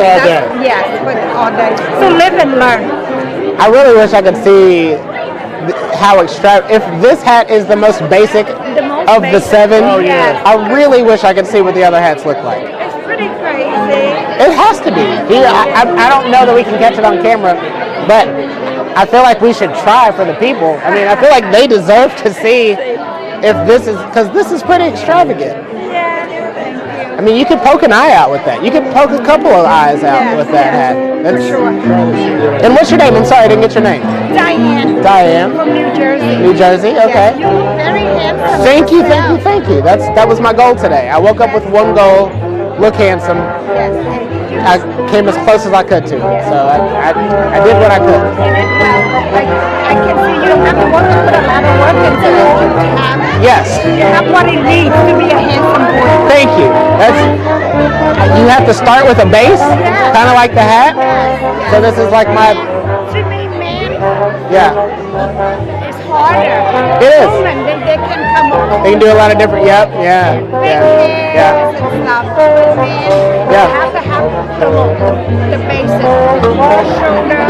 Yes, but all day. So live and learn. I really wish I could see how extravagant. If this hat is the most basic of the 7, I really wish I could see what the other hats look like. It's pretty crazy. It has to be. I don't know that we can catch it on camera, but I feel like we should try for the people. I mean, I feel like they deserve to see if this is, because this is pretty extravagant. Yeah, thank you. I mean, you could poke an eye out with that. You could poke a couple of eyes out with that hat. That's, for sure. And what's your name? I'm sorry, I didn't get your name. Diane. Diane. From New Jersey. New Jersey, okay. Yes, you look very handsome. Thank you. That was my goal today. I woke up with one goal, look handsome. Yes. I came as close as I could to it, so I did what I could. I can see you don't have to work, put a lot of work into it. Yes. You have what it needs to be a handsome boy. Thank you. You have to start with a base, kind of like the hat. So this is like my. To me, man. Yeah. It's harder. It is. Women, they can come over. They can do a lot of different. Yep. Yeah. Yeah. And stuff. And Yeah. you have to have the basic shoulder,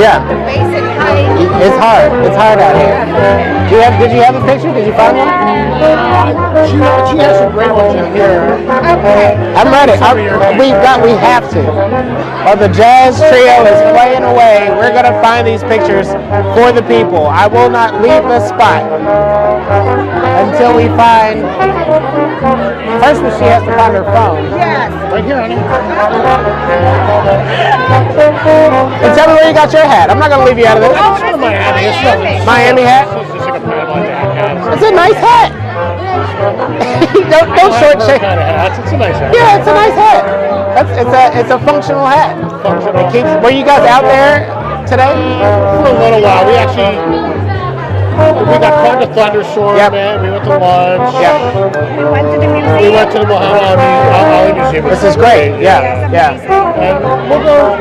Yeah. the basic height. It's hard. It's hard out here. Did you have a picture? Did you find one? She has some great ones in here. Okay. I'm ready. We have to. While the jazz trio is playing away, we're gonna find these pictures for the people. I will not leave this spot until we find. First, she has to find her phone. Yes. Right here, honey. And tell me where you got your hat. I'm not gonna leave you out of this. It's from Miami. It's not. Miami hat. It's like a Panama hat. It's a nice hat. don't short shake. Kind of hats. It's a nice hat. Yeah, it's a nice hat. It's a functional hat. It keeps. Were you guys out there today? For a little while. We got caught in a thunderstorm, man. We went to lunch. Yep. We went to the museum. We went to the Muhammad Ali Museum. This is great. Yeah. And we'll go.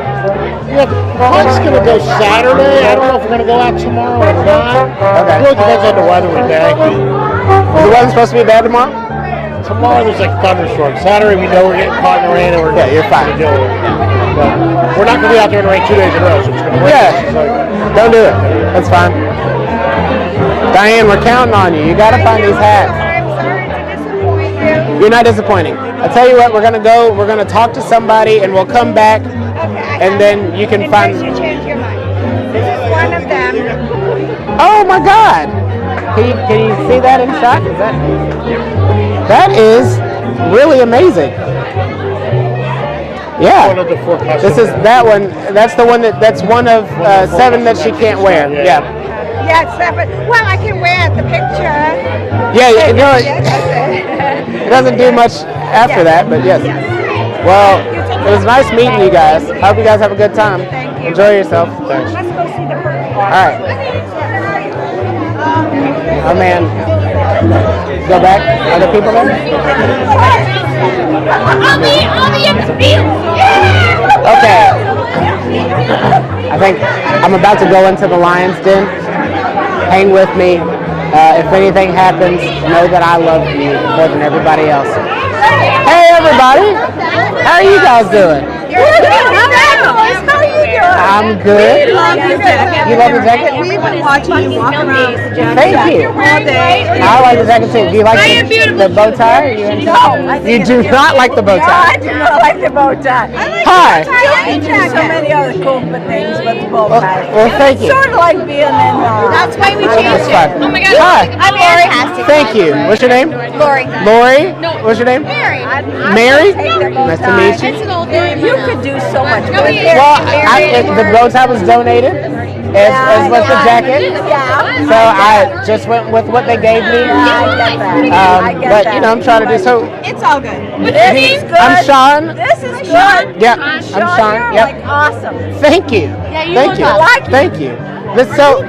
Yeah, the hike's going to go Saturday. I don't know if we're going to go out tomorrow or not. Okay. It really depends on the weather we day. Is the weather supposed to be bad tomorrow? Tomorrow there's like thunderstorm. Saturday we know we're getting caught in the rain and we're you're fine. Deal with it. But we're not going to be out there in the rain 2 days in a row, so it's going to rain. Yeah. Don't do it. That's fine. Diane, we're counting on you. You got to find these hats. I'm sorry to disappoint you. You're not disappointing. I tell you what, we're gonna go. We're gonna talk to somebody, and we'll come back, and then you can find. You change your mind. This is one of them. Oh my God! Can you see that in shot? That is really amazing. Yeah. One of the 4 custom. This is that one. That's the one that's one of 7 that she can't wear. Yeah. Yeah, 7. Well, I can wear the picture. Yeah, you know, Yes. it doesn't do much after that, but yes. Well, it was nice meeting you guys. Hope you guys have a good time. Thank you. Enjoy yourself. Thanks. Let's go see the bird. All right. Oh man. Go back. Other people there? Okay. I think I'm about to go into the lion's den. Hang with me. If anything happens, know that I love you more than everybody else. Hey everybody! How are you guys doing? I'm good. We love your jacket. You love the jacket? We've been watching you walk around. Thank you. I like the jacket too. Do you like the bow tie? Are you into You do not like the bow tie? I do not like the bow tie. Hi. You do so many other cool things with the bow tie. Well, thank you. Sort of like being in. That's why we changed That's it. fun. Oh my God. Hi. I'm Lori. Thank you. What's your name? Lori. Lori? What's your name? Mary. Mary? Nice to meet you. It's an old Lori. You could do so much good. Well, the bow tie was donated, as was the jacket. Yeah. So I just went with what they gave me. But you know, I'm trying to do so. It's all good. This is good. I'm Sean. This is good. Yeah, I'm Sean. You're Yep. like awesome. Thank you. Yeah, you Thank look you. like Thank you. This so.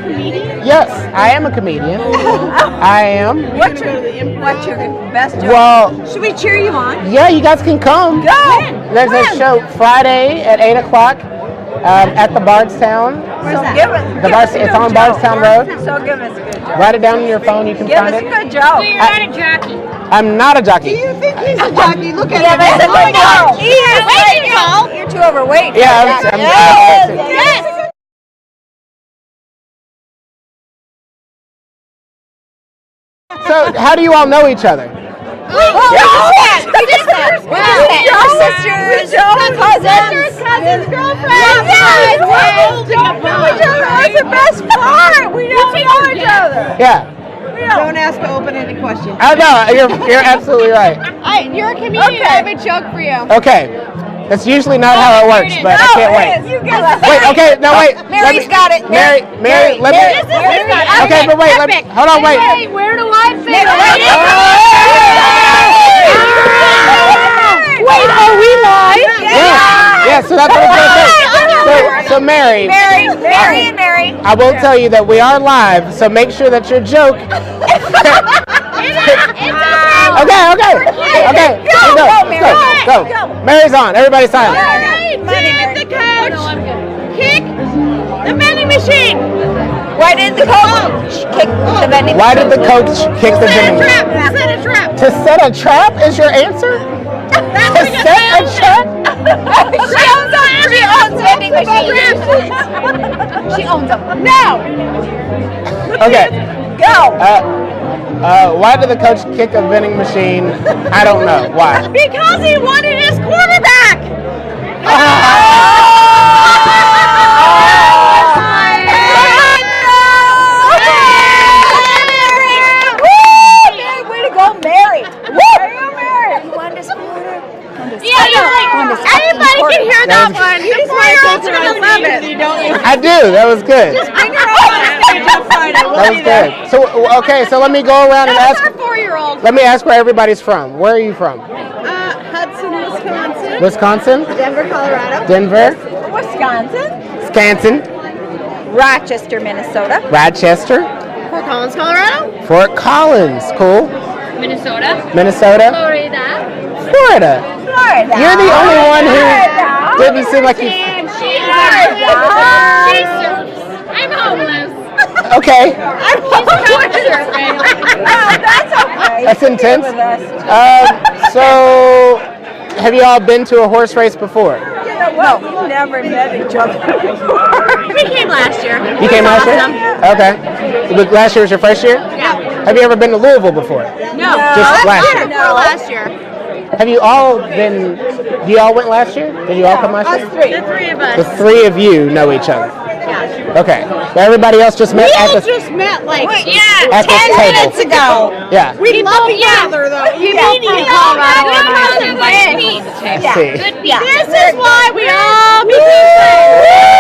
Yes, I am a comedian. I am. What's your best joke? Well, Should we cheer you on? yeah, you guys can come. Go. There's a show Friday at 8 o'clock at the Bardstown. So give us. The Bardstown, it's on Bardstown Road. So give us a good joke. Write it down on your phone. You can Give find us a it. good joke. You're not a jockey. I'm not a jockey. You think he's a jockey? Look at Yeah, him. that's a good joke. He is way tall. You're too overweight. Yeah, I'm Yes. So, how do you all know each other? Sisters, cousins, girlfriends. Yes, we don't know each other. That's the best part. We don't know each other. Yeah. Don't ask an open-ended question. I know. You're absolutely right. You're a comedian. I have a joke for you. Okay. That's usually not how it works, but I can't wait. You get us. Wait. Okay. No, wait. Mary's got it. Mary. Let me. Okay, but wait. Hold on. Wait. Hey, where do I fit? Wait, are we live? Yeah. So that's what I'm gonna say. So Mary. Mary. I will tell you that we are live, so make sure that your joke. Okay. Go. Mary's on. Everybody silent. Sit the couch. Kick the vending machine. Why did the coach kick the vending? Why did the coach kick the vending machine? Set a trap. To set a trap is your answer? To set a trap? She owns vending machines. She owns them. No. Okay. Go. Why did the coach kick a vending machine? I don't know. Why? Because he wanted his quarterback. Way to go, Mary. Mary. You wanted his quarter? Anybody can hear that one. The 4-year-olds are gonna love it. I do. That was good. Just bring her on stage on Friday. That was good. So okay, so let me go around and ask. That's our 4-year-old. Let me ask where everybody's from. Where are you from? Hudson, Wisconsin. Wisconsin? Denver, Colorado. Denver? Wisconsin. Wisconsin? Rochester, Minnesota. Rochester? Fort Collins, Colorado. Fort Collins. Cool. Minnesota. Minnesota? Florida. Florida. Florida. You're the only one who didn't seem like you. She surfs. I'm homeless. Okay. She's couch surfing. That's okay. That's intense. With us. So, have you all been to a horse race before? You know what? We've never met each other before. We came last year. You came last year? Okay. But last year was your first year? Yeah. Have you ever been to Louisville before? No. Just last year? Last year. Have you all been, you all went last year? Did you all come last year? The three of us. The three of you know each other. Yeah. Okay. So everybody else just met at the just met like at 10 this table. minutes ago. Yeah. we love each other though. We meet in Colorado and I I see. This is why we all became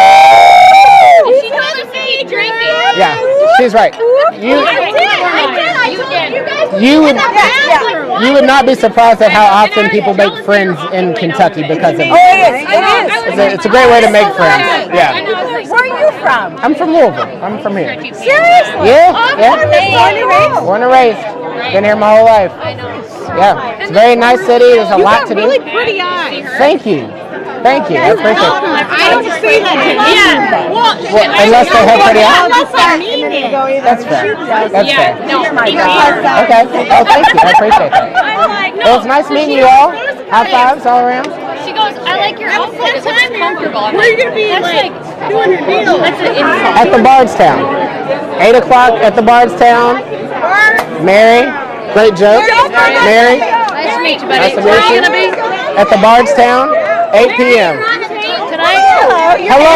friends. She told us to keep drinking. Yeah, she's right. I did. I told you guys. You would not be surprised at how often people make friends in Kentucky because of it. Oh, it is. It's a great way to make friends. Yeah. Where are you from? I'm from Louisville. I'm from here. Seriously? Yeah. Born Born and raised. Been here my whole life. Yeah. It's a very nice city. There's a lot to do. Really pretty eyes. Thank you. Thank you. I appreciate it. I don't see that. Yeah. Well, unless they have pretty eyes. Unless I mean it. That's fair. That's fair. No. Okay. Oh, thank you. I appreciate that. I'm like, Well, it's nice meeting you all. High fives all around. She goes, I like your outfit. It looks comfortable. I'm Where are like, you gonna be that's like doing your deal? That's an insult. At the Bardstown. 8 o'clock at the Bardstown. Mary, great joke. Mary, Nice to meet you, buddy. nice to Where are meet you you. gonna be? At the Bardstown, 8 p.m. Tonight? Hello.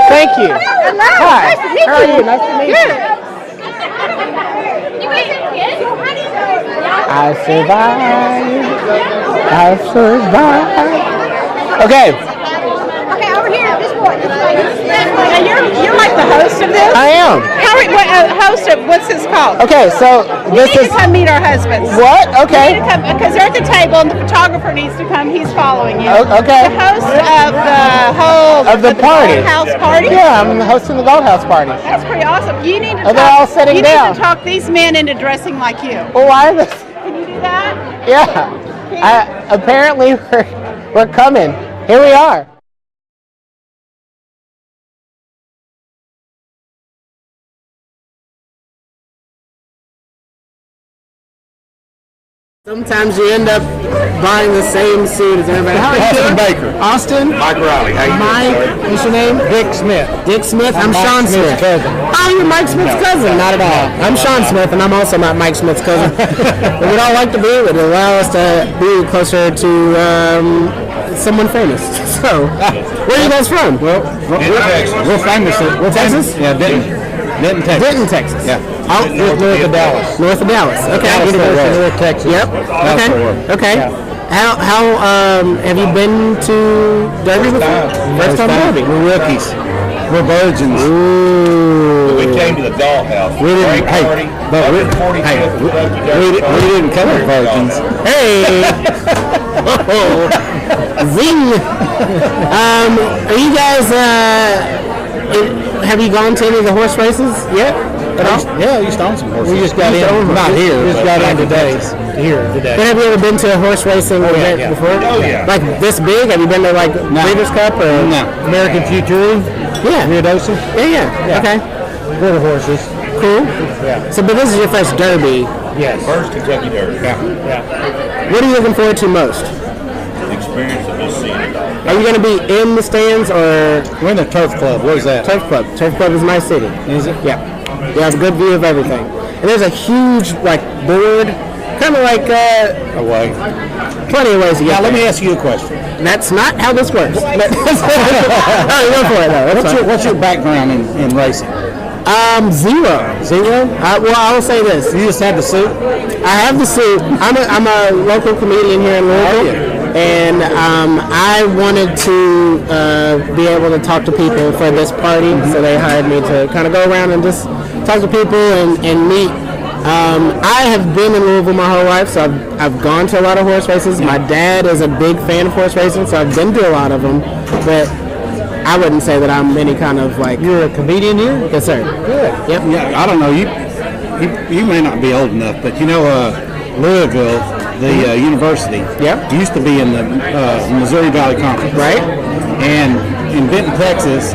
Thank you. Hi. How are you? Nice to meet you. You guys have kids? I survived. Okay. Okay, over here, this boy. Now you're like the host of this? I am. Host of, what's this called? Okay, so You this need is to come meet our husbands. what? Okay. Because they're at the table and the photographer needs to come. He's following you. Okay. The host of the whole Of the party. house party. Yeah, I'm hosting the Galt House party. That's pretty awesome. You need to. Are they all sitting down? You need to talk these men into dressing like you. Well, why is this? Can you do that? Yeah. Apparently we're coming. Here we are. Sometimes you end up buying the same suit as everybody. How are you doing? Baker. Austin? Mike Riley. How you Mike, doing, what's your name? Dick Smith. Dick Smith. I'm Mike Sean Smith's Smith. cousin. Oh, you're Mike Smith's cousin? Not at all. I'm Sean Smith, and I'm also not Mike Smith's cousin. But we'd all like to be. It would allow us to be closer to someone famous. So, where are you guys from? We're famous. We're Texas? Yeah, Denton. Denton, Texas. Denton, Texas. Yeah. Out North of Dallas. North of Dallas. Okay. University of Texas. Yep. That's where we're- Okay. yeah. How have you been to Derby before? First time Derby. We're rookies. We're virgins. Ooh. We came to the Galt House. We didn't. Great Hey, party. but we didn't come as virgins. Hey. Zing. Are you guys? Have you gone to any of the horse races yet? Yeah, we used to own some horses. We just got Used to own in. Not horses. here. We just but got back in in today. Texas. Here today. But have you ever been to a horse racing event yeah. before? Oh, yeah. Like this big? Have you been to like Breeders' Cup or? No. American Future. Yeah. Rio Dosa. Yeah. Okay. quarter horses. Cool. Yeah. So, but this is your first Derby. Yes. First Kentucky Derby. Yeah. What are you looking forward to most? The experience of just seeing it all. Are you going to be in the stands or? We're in the Turf Club. What is that? Turf Club. Turf Club is my city. Is it? Yeah. You have a good view of everything. And there's a huge board, kind of like away. Plenty of ways to get. Now let me ask you a question. That's not how this works. All right, go for it though. What's your background in racing? Zero. Well, I will say this. You just have the suit? I have the suit. I'm a local comedian here in Louisville, and I wanted to be able to talk to people for this party, so they hired me to kind of go around and just talk to people and meet. I have been in Louisville my whole life, so I've gone to a lot of horse races. My dad is a big fan of horse racing, so I've been to a lot of them, but I wouldn't say that I'm any kind of like... You're a comedian here? Yes, sir. Good. Yep. Yeah, I don't know. You may not be old enough, but you know Louisville, the university, used to be in the Missouri Valley Conference. Right. And in Benton, Texas,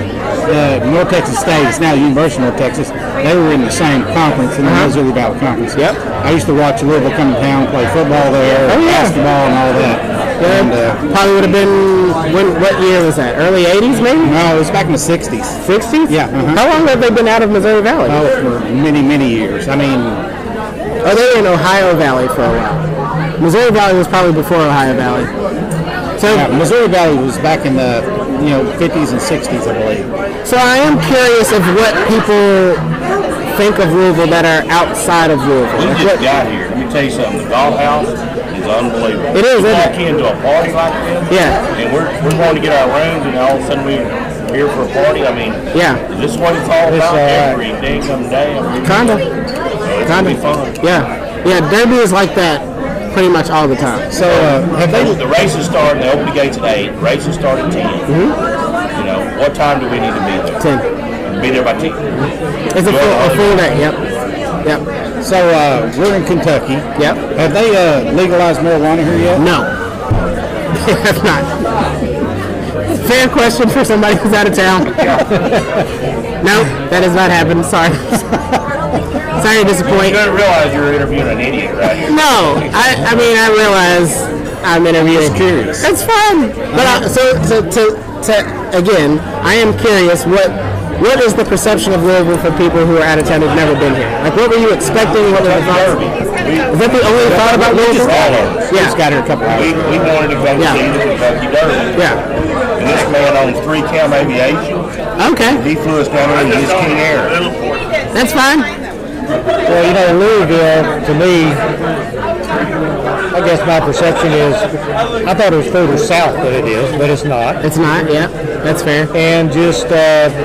North Texas State, it's now the University of North Texas, they were in the same conference, in the Missouri Valley Conference. Yep. I used to watch Louisville come to town, play football there, basketball and all that. Yeah, And, probably would have been, what year was that? Early 80s maybe? No, it was back in the 60s. 60s? Yeah. How long have they been out of Missouri Valley? Oh, for many, many years. I mean... Oh, they were in Ohio Valley for a while. Missouri Valley was probably before Ohio Valley. So Missouri Valley was back in the 50s and 60s, I believe. So I am curious of what people think of Louisville that are outside of Louisville. We just got here. Let me tell you something. The Galt House is unbelievable. It is, we isn't walk into a party like this, and we're going to get our rooms, and all of a sudden we're here for a party. I mean, this is what it's all about every day come day. Kind of. It's going to be fun. Yeah, Derby is like that pretty much all the time. So the races start, and they open the gates at 8. Races start at 10. You know, what time do we need to be there? 10. Be there by 10. It's a full day, yep. So we're in Kentucky. Yep. Have they legalized marijuana here yet? No. They have not. Fair question for somebody who's out of town. No, that has not happened. Sorry. Sorry to disappoint. You don't realize you're interviewing an idiot right here. No, I mean, I realize I'm interviewing. I'm just curious. That's fun. But again, I am curious what is the perception of Louisville for people who are out of town who've never been here? Like, what were you expecting? What was the thought? Is that the only thought about Louisville? We just got here a couple hours. We wanted to go see the Kentucky Derby. Yeah. And this man owns 3 Cam Aviation. Okay. He flew us down there in his King Air. That's fine. Well, Louisville, to me, I guess my perception is, I thought it was further south than it is, but it's not. It's not, yeah, that's fair. And just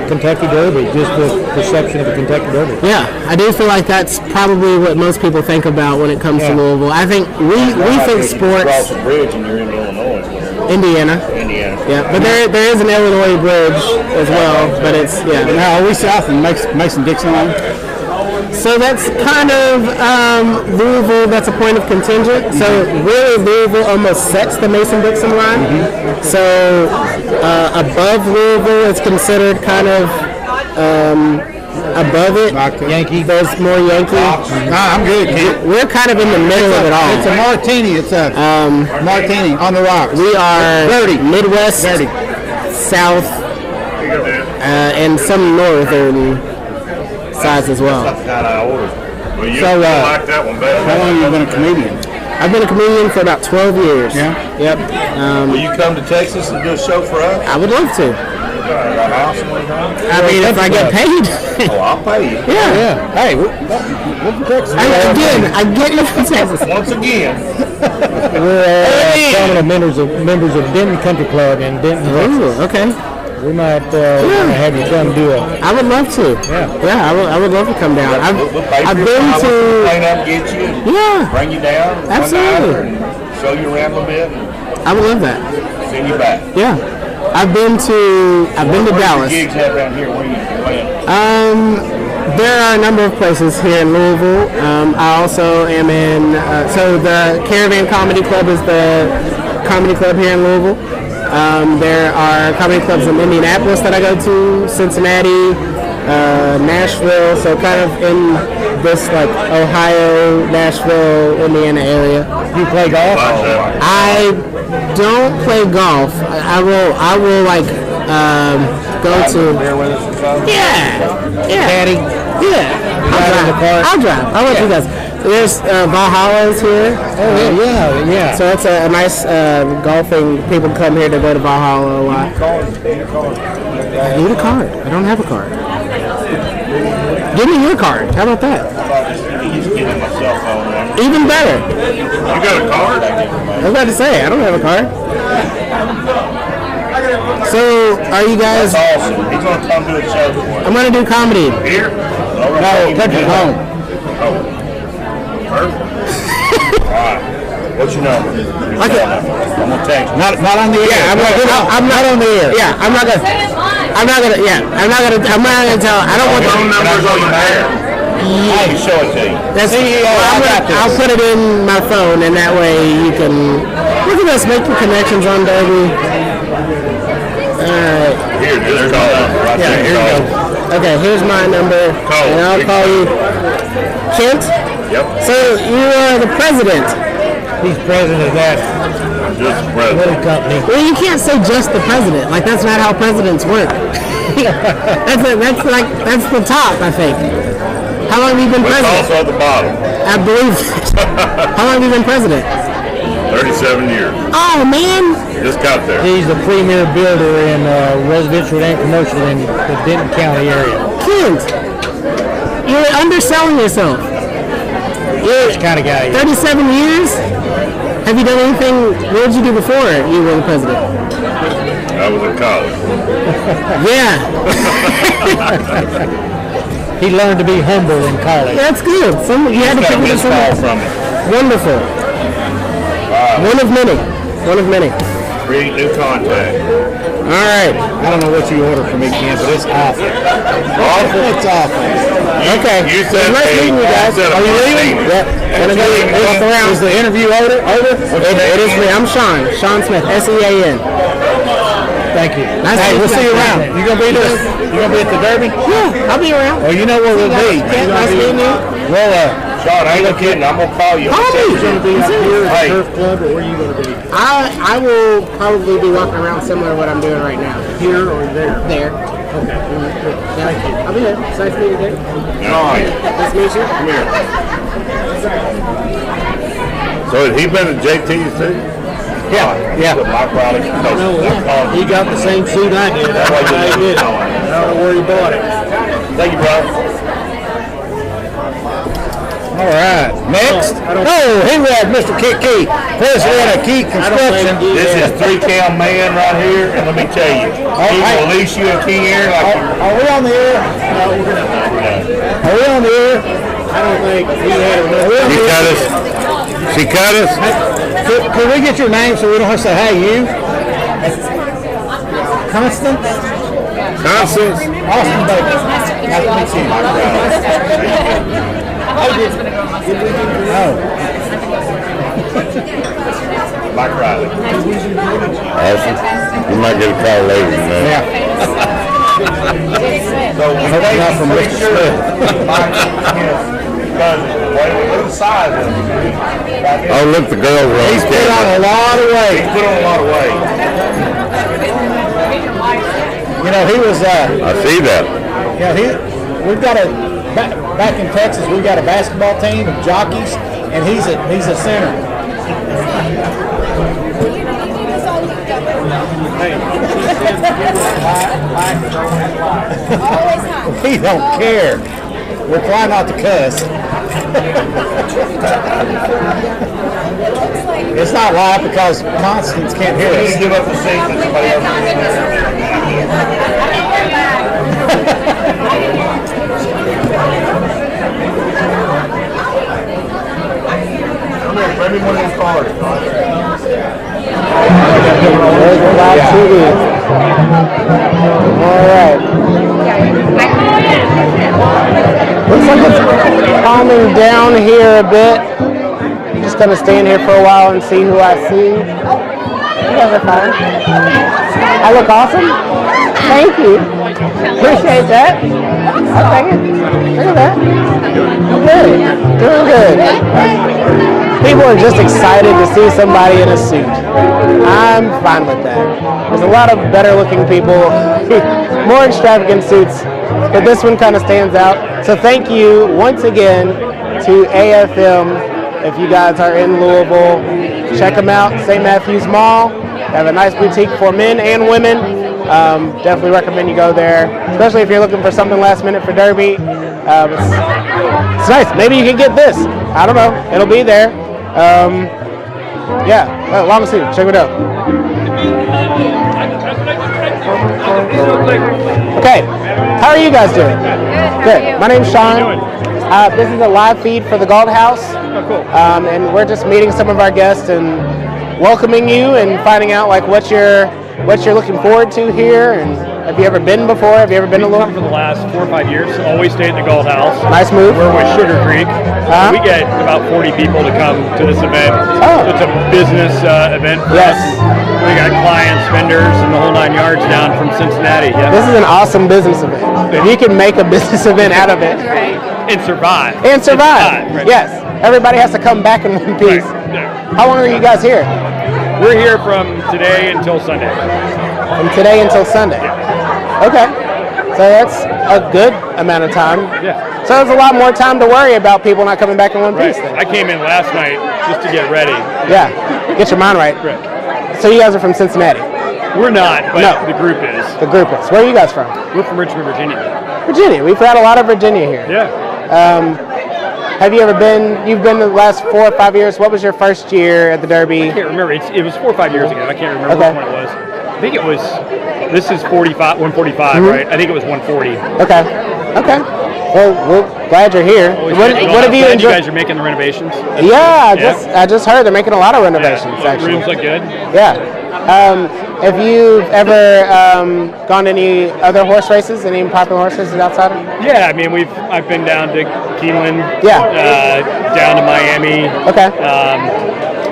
Kentucky Derby, just the perception of the Kentucky Derby. Yeah, I do feel like that's probably what most people think about when it comes to Louisville. I think we think sports. Cross a bridge and you're in Illinois. Indiana. Yeah, but there is an Illinois bridge as well, but it's, Now, are we south in Mason-Dixon line? So that's kind of Louisville, that's a point of contingent. So really Louisville almost sets the Mason-Dixon line. So above Louisville it's considered kind of above it. Yankee. There's more Yankee. I'm good, kid. We're kind of in the middle of it all. It's a martini. It's a martini on the rocks. We are dirty. Midwest, South, and some northern size as well. Well, you So, like that one better. How long have you been a comedian? I've been a comedian for about 12 years. Yeah? Yep. Will you come to Texas and do a show for us? I would love to. I mean, if I get paid. Oh, I'll pay you. Yeah. Hey, we're from Texas. Again, I get you from Texas. Once again. We're prominent members of Denton Country Club in Denton, Texas. Ooh, okay. We might have you come do it. I would love to. Yeah, I would love to come down. I've been to. Plane up, get you. Bring you down. Absolutely. And show you around a little bit. I would love that. Send you back. Yeah. I've been to Dallas. Gigs have around here. Where you playing? There are a number of places here in Louisville. I also am in. So the Caravan Comedy Club is the comedy club here in Louisville. There are comedy clubs in Indianapolis that I go to, Cincinnati, Nashville, so kind of in this like Ohio, Nashville, Indiana area. You play golf? I don't play golf. I will like go to. Yeah. Caddy? Yeah. I'll drive. I'll let you guys. There's Valhalla is here. Oh yeah. So it's a nice golfing. People come here to go to Valhalla a lot. I need a card. I don't have a card. Give me your card. How about that? Even better. You got a card? I was about to say, I don't have a card. So, are you guys... That's awesome. He's going to come do a show for us. I'm going to do comedy. Here? No, take it home. Oh. Perfect. All right. What's your number? Okay. I'm going to text you. Not on the air. Yeah, I'm not on the air. Yeah, I'm not gonna tell. I don't want the phone numbers on your hair. I can show it to you. I'll put it in my phone, and that way you can look at us, make your connections on Derby. Alright. Here, there's your number right there. Here you go. Okay, here's my number, and I'll call you Kent. Yep. So you are the president. He's president of that just president. company. Well, you can't say just the president. Like that's not how presidents work. that's the top, I think. How long have you been president? It's also at the bottom. I believe it. How long have you been president? 37 years. Oh man. Just got there. He's the premier builder in residential and commercial in the Denton County area. Kent, you're underselling yourself. You're Which kind of guy? 37 years? Have you done anything? What did you do before you were the president? I was in college. Yeah. He learned to be humble in college. That's good. You had to pick it up from it. Wonderful. One of many. One of many. Create new contact. All right. I don't know what you ordered from me, Ken, but it's awful. Awful? It's awful. Okay. You said nice meeting you guys. Are you leaving? Yep. Is the interview over? It is me. I'm Sean. Sean Smith. SEAN. Thank you. Nice hey, we'll see you around. You gonna be there? You gonna be at the Derby? Yeah, I'll be around. Well, you know where we'll be. Nice meeting you. Well, Sean, I ain't no kidding. I'm gonna call you. Call me. gonna be up here at the Turf Club, or where are you gonna be? I will probably be walking around similar to what I'm doing right now. Here or there? There. Okay. Yeah. Thank you. I'll be there. It's nice meeting you. All right. Nice to meet you. Come here. So has he been at JT's too? Yeah. My product. He got the same suit I did. That's why he did it. I don't know where he bought it. Thank you, brother. All right. Next. Here we have Mr. Key, president of Key Construction. This is 3-cam man right here, and let me tell you, he will lease you a key here. Are we on the air? No, we're gonna. Are we on the air? I don't think he had enough. She cut us. She cut us. Can we get your name so we don't have to say, hey, you? Constance? Constance. Austin Baker. Nice to meet you. Mike Riley. Awesome. You might get a call later, man. Yeah. So we hope not from Mr. Smith. Look at the size of him. Oh, look, the girl runs. He's put on a lot of weight. He's put on a lot of weight. You know, he was. I see that. Yeah, we've got back in Texas. We got a basketball team of Jockeys, and he's a center. We don't care. We're trying not to cuss. It's not live because Constance can't hear us. Give up the seat that somebody else Come here, bring me one of these cards. There's the live TV. All right. Looks like it's calming down here a bit. I'm just going to stand here for a while and see who I see. You guys are fine. I look awesome? Thank you. Appreciate that. I'll take it. Look at that. Good. Doing good. People are just excited to see somebody in a suit. I'm fine with that. There's a lot of better looking people, more extravagant suits, but this one kind of stands out. So thank you once again to AFM. If you guys are in Louisville, check them out. St. Matthew's Mall. They have a nice boutique for men and women. Definitely recommend you go there, especially if you're looking for something last minute for Derby. It's nice. Maybe you can get this. I don't know. It'll be there. Yeah, long suit. Check it out. Okay, how are you guys doing? Good. My name's Sean. This is a live feed for the Galt House. Oh, cool. And we're just meeting some of our guests and welcoming you and finding out like what you're looking forward to here. And have you ever been before? Have you ever been to Louisville? For the last 4 or 5 years, always stay at the Galt House. Nice move. We're with Sugar Creek. We get about 40 people to come to this event. Oh. It's a business event for us. We got clients, vendors, and the whole 9 yards down from Cincinnati. Yeah. This is an awesome business event. If you can make a business event out of it. And survive. Right. Yes. Everybody has to come back in one piece. Right. Yeah. How long are you guys here? We're here from today until Sunday. From today until Sunday? Yeah. Okay. So that's a good amount of time. Yeah. So there's a lot more time to worry about people not coming back in one piece then. I came in last night just to get ready. Yeah. Get your mind right. So you guys are from Cincinnati? We're not, but the group is. The group is. Where are you guys from? We're from Richmond, Virginia. Virginia. We've had a lot of Virginia here. Yeah. Have you ever been, you've been the last 4 or 5 years, what was your first year at the Derby? I can't remember. It was 4 or 5 years ago. I can't remember which one it was. I think it was, this is 145, right? I think it was 140. Okay. Well, we're glad you're here. What have you enjoyed? You guys are making the renovations? I just heard they're making a lot of renovations, actually. Rooms look good? Yeah. Have you ever gone to any other horse races, any popular horse races outside of? Yeah, I mean, I've been down to Keeneland. Yeah. Down to Miami. Okay.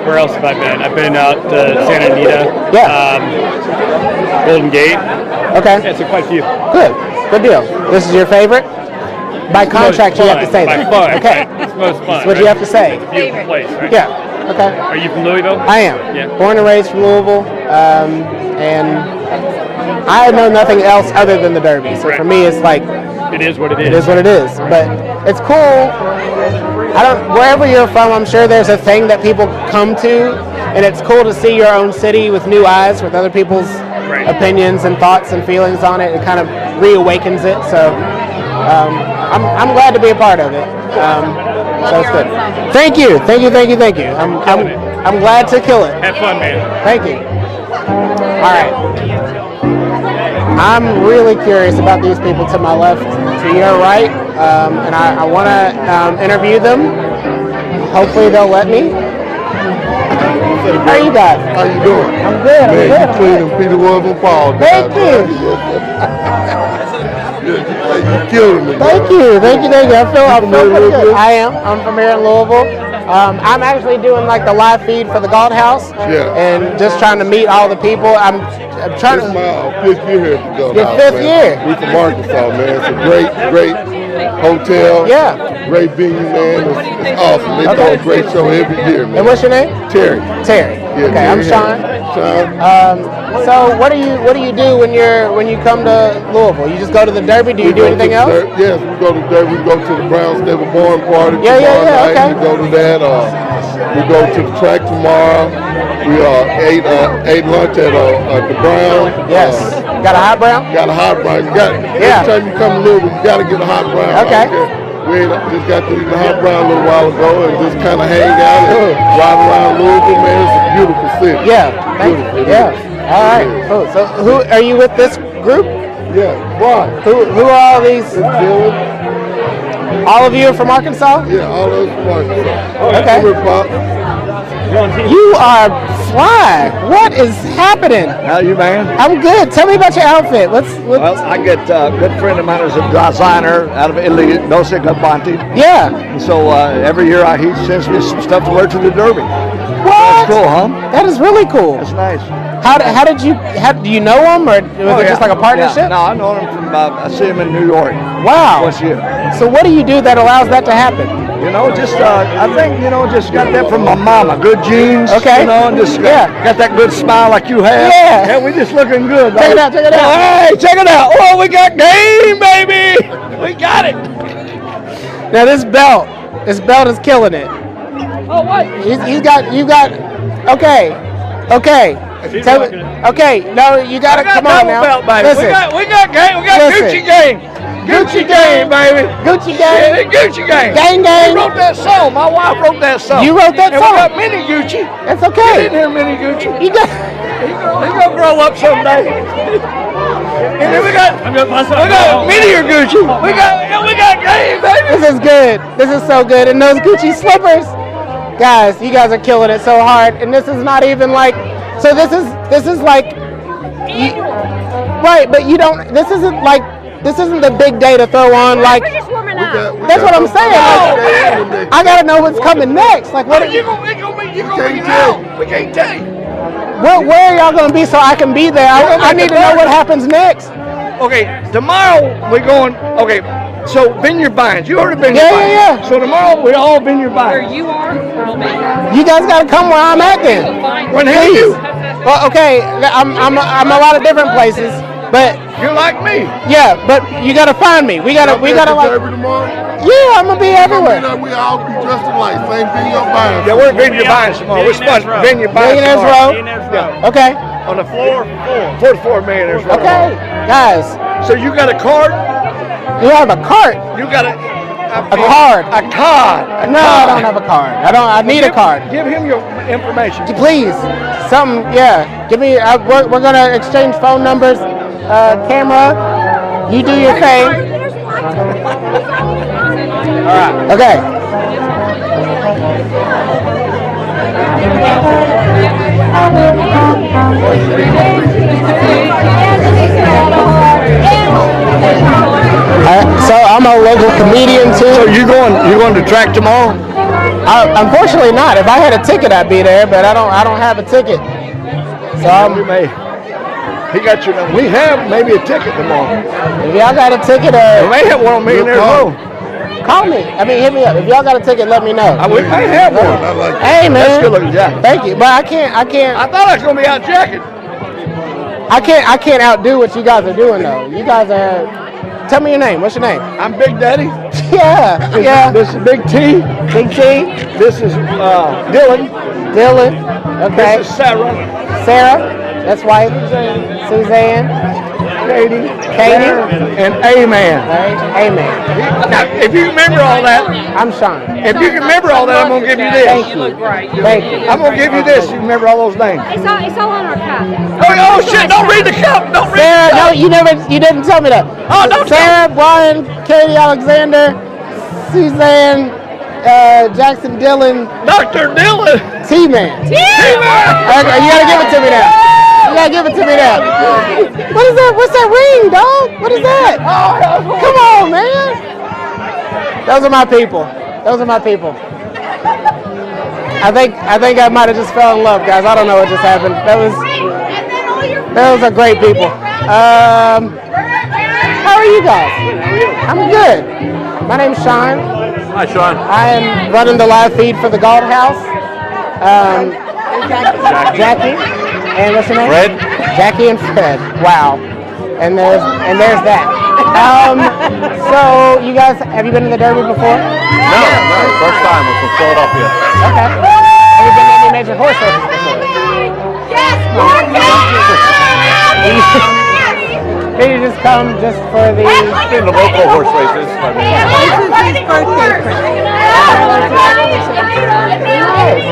Where else have I been? I've been out to Santa Anita. Yeah. Golden Gate. Okay. Yeah, so quite a few. Good deal. This is your favorite? By contract, you have to say that. Fun. Okay. It's most fun. That's what you have to say. It's a beautiful place, right? Yeah. Okay. Are you from Louisville? I am. Yeah. Born and raised from Louisville, and I know nothing else other than the Derby. So for me, it's like it is what it is. It is what it is. But it's cool. Wherever you're from, I'm sure there's a thing that people come to, and it's cool to see your own city with new eyes, with other people's opinions and thoughts and feelings on it. It kind of reawakens it. So I'm glad to be a part of it. So it's good. Thank you. I'm glad to kill it. Have fun, man. Thank you. All right. I'm really curious about these people to my left, to your right, and I want to interview them. Hopefully they'll let me. How are you guys? How you doing? I'm good. Man, you cleaning Peter Wilson Paul. Thank you. You killing me. Thank you. I feel pretty good. I am. I'm from here in Louisville. I'm actually doing like the live feed for the Galt House. Yeah. And just trying to meet all the people. I'm trying This to. is my 5th year here at the Galt Your House. 5th man. year? We from Arkansas, man. It's a great hotel. Yeah. Great venue, man. It's awesome. They do a great show every year, man. And what's your name? Terry. Okay, Yeah, Terry I'm Sean. So what do you do when you come to Louisville? You just go to the Derby? Do you do anything else? Yes, we go to the Derby. We go to the Brown Stable Barn Party Yeah, tomorrow night. okay. We go to that. We go to the track tomorrow. We ate lunch at the Brown. Yes. Got a hot brown? Got a hot brown. Every time you come to Louisville, you got to get a hot brown. Okay. We just got to eat the hot brown a little while ago and just kind of hang out and ride around Louisville, man. It's a beautiful city. Yeah. Beautiful. Yeah. All right. Cool. So who are you with this group? Yeah. Why? Who are all these? All of you are from Arkansas? Yeah, all of us from Arkansas. Okay. You are fly. What is happening? How you, man? I'm good. Tell me about your outfit. Let's Well, I get a good friend of mine is a designer out of Italy, Noce Gabanti. Yeah. And so every year he sends me some stuff to wear to the Derby. What? That's cool, huh? That is really cool. That's nice. How did you? Do you know him, or was it just like a partnership? Yeah. No, I know him from. I see him in New York. Wow. Once a year. So what do you do that allows that to happen? You know, just I think just got that from my mama. Good genes. Okay. You know, and just got that good smile like you have. Yeah. And we just looking good. Check it out. Check it out. Hey, check it out. Oh, we got game, baby. We got it. Now this belt is killing it. Oh, what? You got. Okay. Okay. No, you gotta come on now. Belt, baby. Listen. We got game. We got Listen. Gucci game. Gucci game, baby. Gucci gang. Yeah, Gucci gang. Gang. We wrote that song. My wife wrote that song. You wrote that and song. We got mini Gucci. That's okay. Get in here, mini Gucci. You got. He gonna grow up someday. And then we got mini Gucci. We got game, baby. This is good. This is so good. And those Gucci slippers, guys, you guys are killing it so hard. And this is not even like. So this is like. Right, but you don't. This isn't like. This isn't the big day to throw on like. We're just warming up. That's what I'm saying. Like, I gotta know what's coming next. Like what? You gonna be out. We can't tell you. Where are y'all gonna be so I can be there? I need to know what happens next. Okay, tomorrow we're going. Okay, so Vineyard Vines. You heard of Vineyard Vines? Yeah. So tomorrow we're all Vineyard Vines. Where you are, I'll be. You guys gotta come where I'm at then. When have you? Well, okay, I'm a lot of different places, but you're like me. Yeah, but you gotta find me. We gotta like. Yeah, I'm gonna be everywhere. We all be dressed alike. Same Vineyard Vines. Yeah, we're Vineyard Vines tomorrow. We're sponsored Vineyard Vines Millionaires tomorrow. Row. Yeah. Okay. On the floor, fourth floor, Millionaires Row. Okay, guys. So you got a card? You have a cart. You got a card. A card. No, I don't have a card. I need a card. Give him your information. Please. Something. Yeah. Give me. We're gonna exchange phone numbers. Camera. You do your thing. All right. Okay. So I'm a local comedian too. So you going to track tomorrow? Unfortunately not. If I had a ticket, I'd be there, but I don't have a ticket. So he got your number. We have maybe a ticket tomorrow. If y'all got a ticket, we may have one on Millionaires Row. Call me. I mean, hit me up. If y'all got a ticket, let me know. We may have one. Hey man, that's good looking jacket. Thank you, but I can't. I thought I was gonna be out jacket. I can't outdo what you guys are doing though. You guys are. Tell me your name. What's your name? I'm Big Daddy. Yeah. This is Big T. Big T. This is Dylan. Okay. This is Sarah. That's wife. Suzanne. Katie. And A-Man. A-Man. Now, if you remember all that, I'm Sean. If you can remember all that, I'm gonna give you this. Thank you. Thank you. I'm gonna give you this. You remember all those names. It's all on our cup. Oh shit! Don't read the cup. Don't read Sarah, the cup. no, you didn't tell me that. Oh, don't Sarah, Brian, Katie, Alexander, Suzanne, Jackson, Dylan, Dr. Dylan, T-Man. T-Man. You gotta give it to me now. You gotta give it to me now. What is that? What's that ring, dog? What is that? Come on, man. Those are my people. I think I might have just fell in love, guys. I don't know what just happened. Those are great people. How are you guys? I'm good. My name's Sean. Hi, Sean. I am running the live feed for the Galt House. Jackie. And what's your name? Fred. Jackie and Fred. Wow. And there's that. So you guys, have you been to the Derby before? No, first time. I'm from Philadelphia. Okay. Have you been to any major horse races before? Yes, Did you just come just for the local horse races? I mean,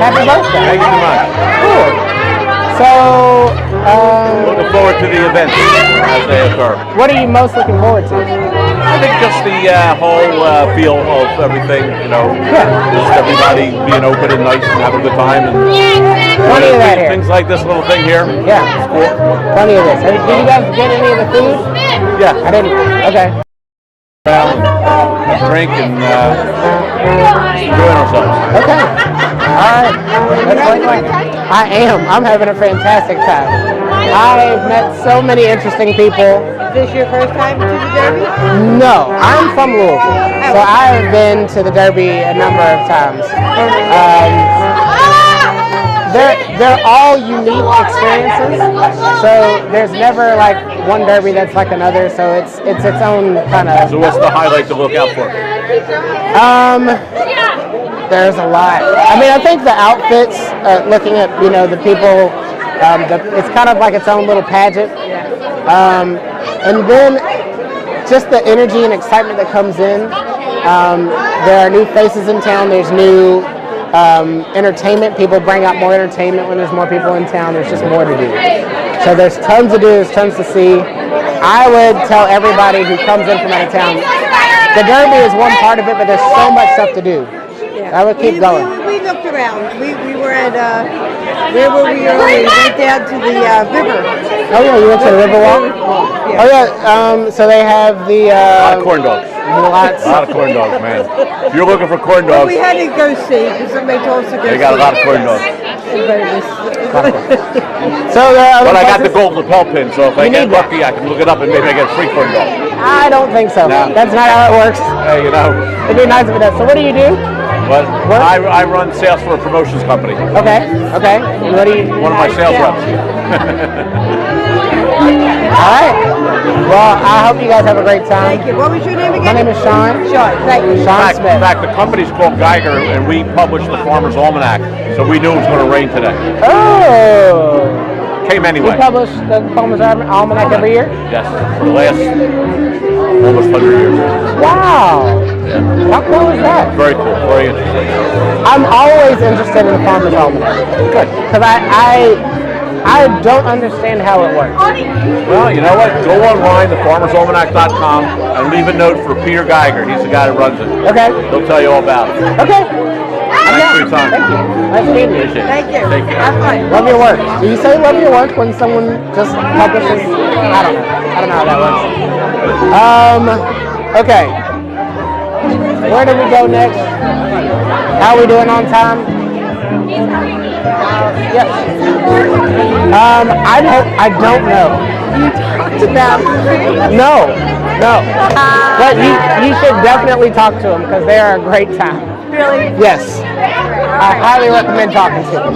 Happy birthday. Thank you so much. Cool. So, looking forward to the events as they occur. What are you most looking forward to? I think just the whole feel of everything, just everybody being open and nice and having a good time. And Plenty of that here. Things like this little thing here. Yeah, plenty of this. Did you guys get any of the food? Yeah. I didn't. Okay. drink, and enjoying ourselves. Okay. All right. I am. I'm having a fantastic time. I've met so many interesting people. Is this your first time to the Derby? No, I'm from Louisville, so I've been to the Derby a number of times. They're all unique experiences, so there's never like one Derby that's like another, so it's its own kind of. So what's the highlight to look out for? There's a lot. I mean, I think the outfits, looking at the people, it's kind of like its own little pageant, and then just the energy and excitement that comes in. There are new faces in town. There's new entertainment. People bring out more entertainment when there's more people in town. There's just more to do. So there's tons to do. There's tons to see. I would tell everybody who comes in from out of town, the Derby is one part of it, but there's so much stuff to do. I would keep going. We looked around. We were at where were we earlier? We went down to the river. Oh yeah, you went to the river walk? Yeah. Oh yeah. So they have the a lot of corn dogs. Lots. A lot of corn dogs, man. If you're looking for corn dogs, We had to go see because somebody told us to go. they got a lot of corn dogs. So but I got the gold lapel pin, so if I get lucky, I can look it up and maybe I get a free corn dog. I don't think so. No. That's not how it works. Hey, It'd be nice if it does. So what do you do? But I run sales for a promotions company. Okay. What do you? One of my sales reps. All right. Well, I hope you guys have a great time. Thank you. What was your name again? My name is Sean. Sean, thank you. Sean Smith. In fact, the company's called Geiger, and we publish the Farmer's Almanac, so we knew it was going to rain today. Oh. Came anyway. You publish the Farmer's Almanac every year? Yes, for the last almost 100 years. Wow. Yeah. How cool is that? Very cool. Very interesting. I'm always interested in the Farmer's Almanac. Good. Because I don't understand how it works. Well, you know what? Go online, thefarmersalmanac.com, and leave a note for Peter Geiger. He's the guy that runs it. Okay. He'll tell you all about it. Okay. Thanks for your time. Thank you. Nice meeting you. Appreciate it. Thank you. Take care. Have fun. Love your work. Do you say love your work when someone just publishes? I don't know how that works. Okay. Where do we go next? How are we doing on time? Yes. I don't know. You talked about No. But you should definitely talk to them because they are a great time. Really? Yes. I highly recommend talking to them.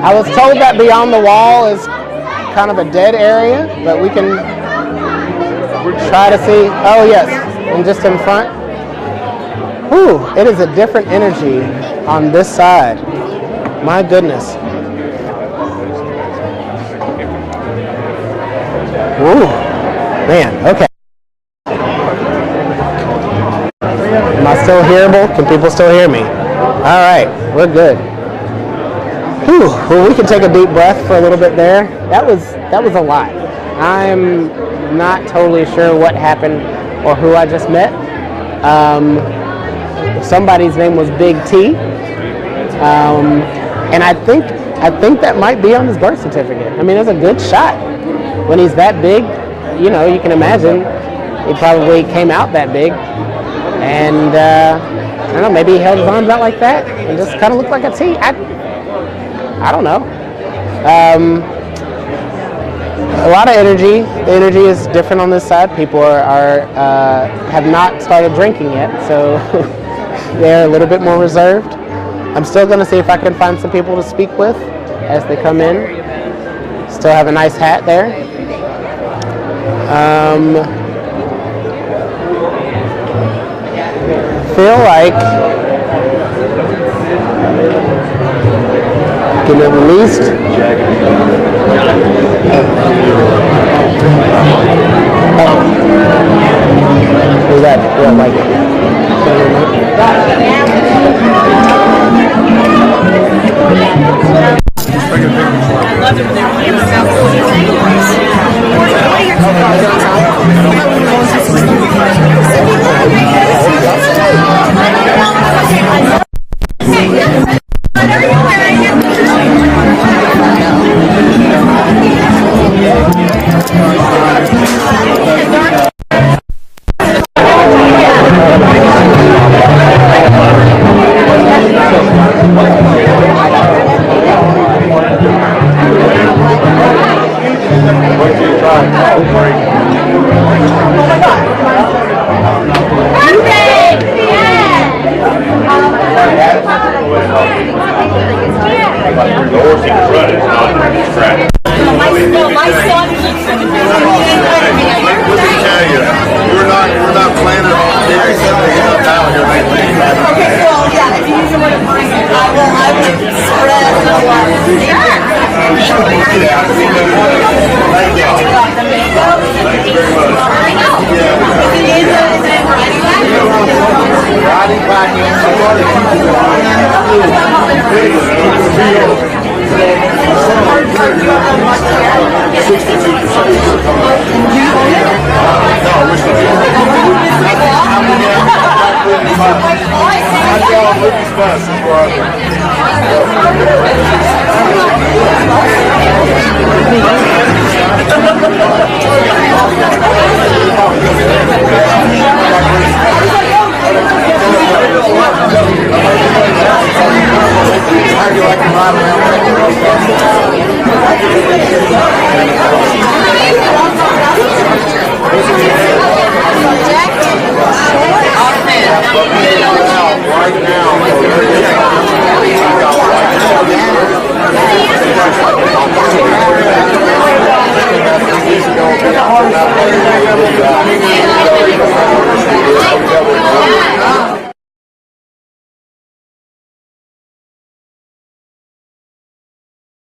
I was told that Beyond the Wall is kind of a dead area, but we can try to see. Oh yes, and just in front. Whew, it is a different energy on this side. My goodness. Ooh, man, okay. Am I still hearable? Can people still hear me? All right, we're good. Whew, well, we can take a deep breath for a little bit there. That was a lot. I'm not totally sure what happened or who I just met. Somebody's name was Big T, and I think that might be on his birth certificate. I mean, it's a good shot. When he's that big, you can imagine he probably came out that big, and I don't know, maybe he held his arms out like that and just kind of looked like a T. I don't know. A lot of energy. The energy is different on this side. People have not started drinking yet, so they're a little bit more reserved. I'm still going to see if I can find some people to speak with as they come in. Still have a nice hat there. Feel like can at least who's that? Yeah, like running, not scratch. My son keeps Let me tell you, we're not planning on doing something out here. Okay, well, yeah, if you use the word mind, I will spread the love.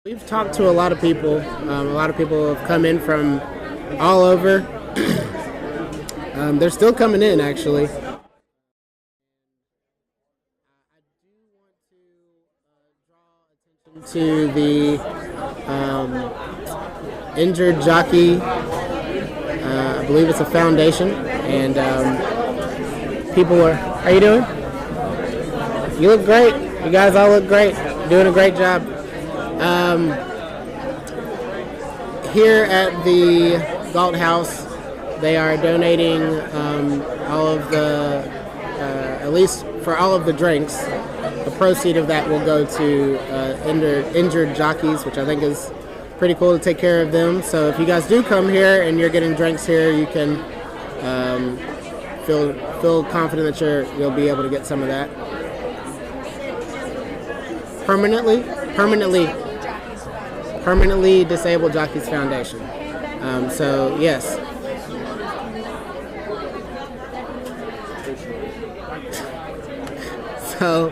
We've talked to a lot of people. A lot of people have come in from all over. They're still coming in, actually. To the injured jockey, I believe it's a foundation, and people are. How you doing? You look great. You guys all look great. You're doing a great job. Here at the Galt House, they are donating all of the, at least for all of the drinks. The proceeds of that will go to injured jockeys, which I think is pretty cool to take care of them. So if you guys do come here and you're getting drinks here, you can feel confident that you'll be able to get some of that. Permanently Disabled Jockeys Foundation. So yes. So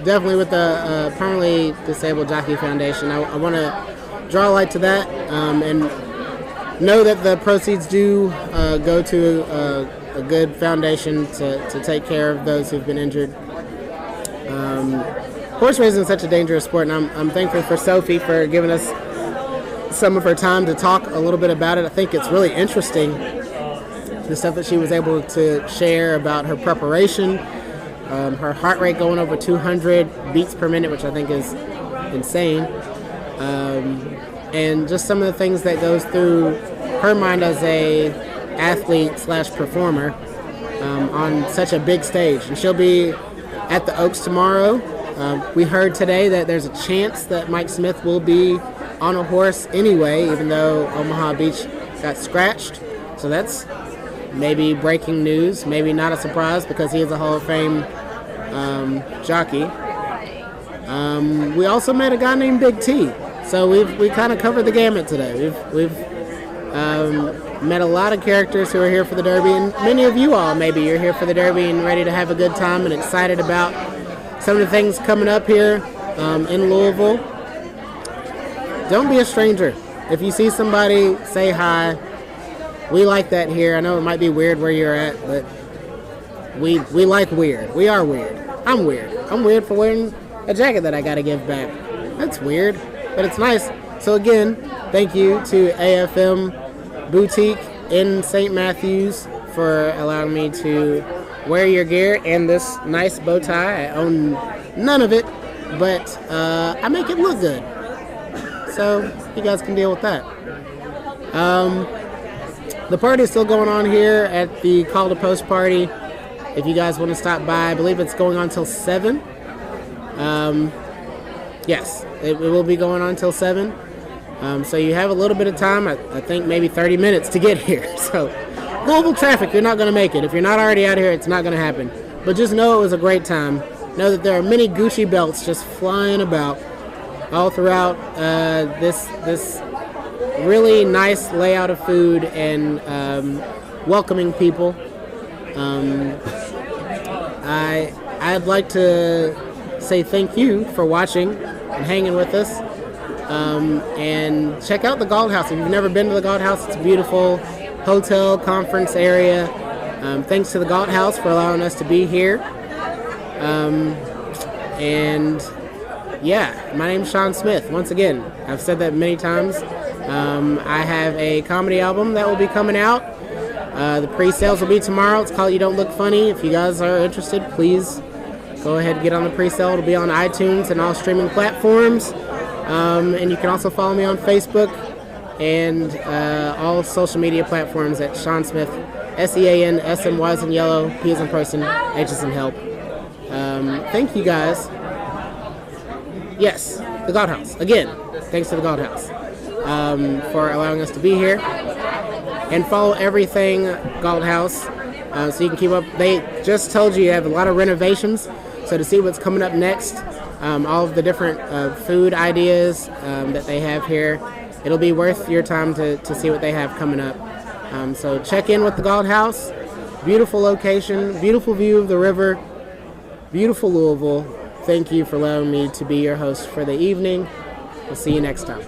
definitely with the Permanently Disabled Jockey Foundation, I want to draw a light to that and know that the proceeds do go to a good foundation to take care of those who've been injured. Horse racing is such a dangerous sport, and I'm thankful for Sophie for giving us some of her time to talk a little bit about it. I think it's really interesting, the stuff that she was able to share about her preparation, her heart rate going over 200 beats per minute, which I think is insane, and just some of the things that goes through her mind as a athlete / performer on such a big stage. And she'll be at the Oaks tomorrow. We heard today that there's a chance that Mike Smith will be on a horse anyway, even though Omaha Beach got scratched. So that's maybe breaking news, maybe not a surprise because he is a Hall of Fame jockey. We also met a guy named Big T. So we kind of covered the gamut today. We've met a lot of characters who are here for the Derby, and many of you all maybe you're here for the Derby and ready to have a good time and excited about some of the things coming up here in Louisville. Don't be a stranger. If you see somebody, say hi. We like that here. I know it might be weird where you're at, but we like weird. We are weird. I'm weird. I'm weird for wearing a jacket that I got to give back. That's weird, but it's nice. So again, thank you to AFM Boutique in St. Matthews for allowing me to wear your gear and this nice bow tie. I own none of it, but I make it look good. So you guys can deal with that. The party is still going on here at the Call to Post party. If you guys want to stop by, I believe it's going on till 7. Yes, it will be going on till 7. So you have a little bit of time, I think maybe 30 minutes to get here. So global traffic, you're not going to make it. If you're not already out here, it's not going to happen. But just know it was a great time. know that there are many Gucci belts just flying about all throughout this really nice layout of food and welcoming people. I'd like to say thank you for watching and hanging with us. And check out the Galt House. If you've never been to the Galt House, it's a beautiful hotel conference area. Thanks to the Galt House for allowing us to be here. And yeah, my name's Sean Smith. Once again, I've said that many times. I have a comedy album that will be coming out. The pre-sales will be tomorrow. It's called You Don't Look Funny. If you guys are interested, please go ahead and get on the pre-sale. It'll be on iTunes and all streaming platforms. And you can also follow me on Facebook and all social media platforms at Sean Smith, SEAN, SMY is in yellow, P is in person, H is in help. Thank you guys. Yes, the Galt House. Again, thanks to the Galt House for allowing us to be here. And follow everything Galt House so you can keep up. They just told you have a lot of renovations. So to see what's coming up next, all of the different food ideas that they have here, it'll be worth your time to see what they have coming up. So check in with the Galt House. Beautiful location, beautiful view of the river, beautiful Louisville. Thank you for allowing me to be your host for the evening. We'll see you next time.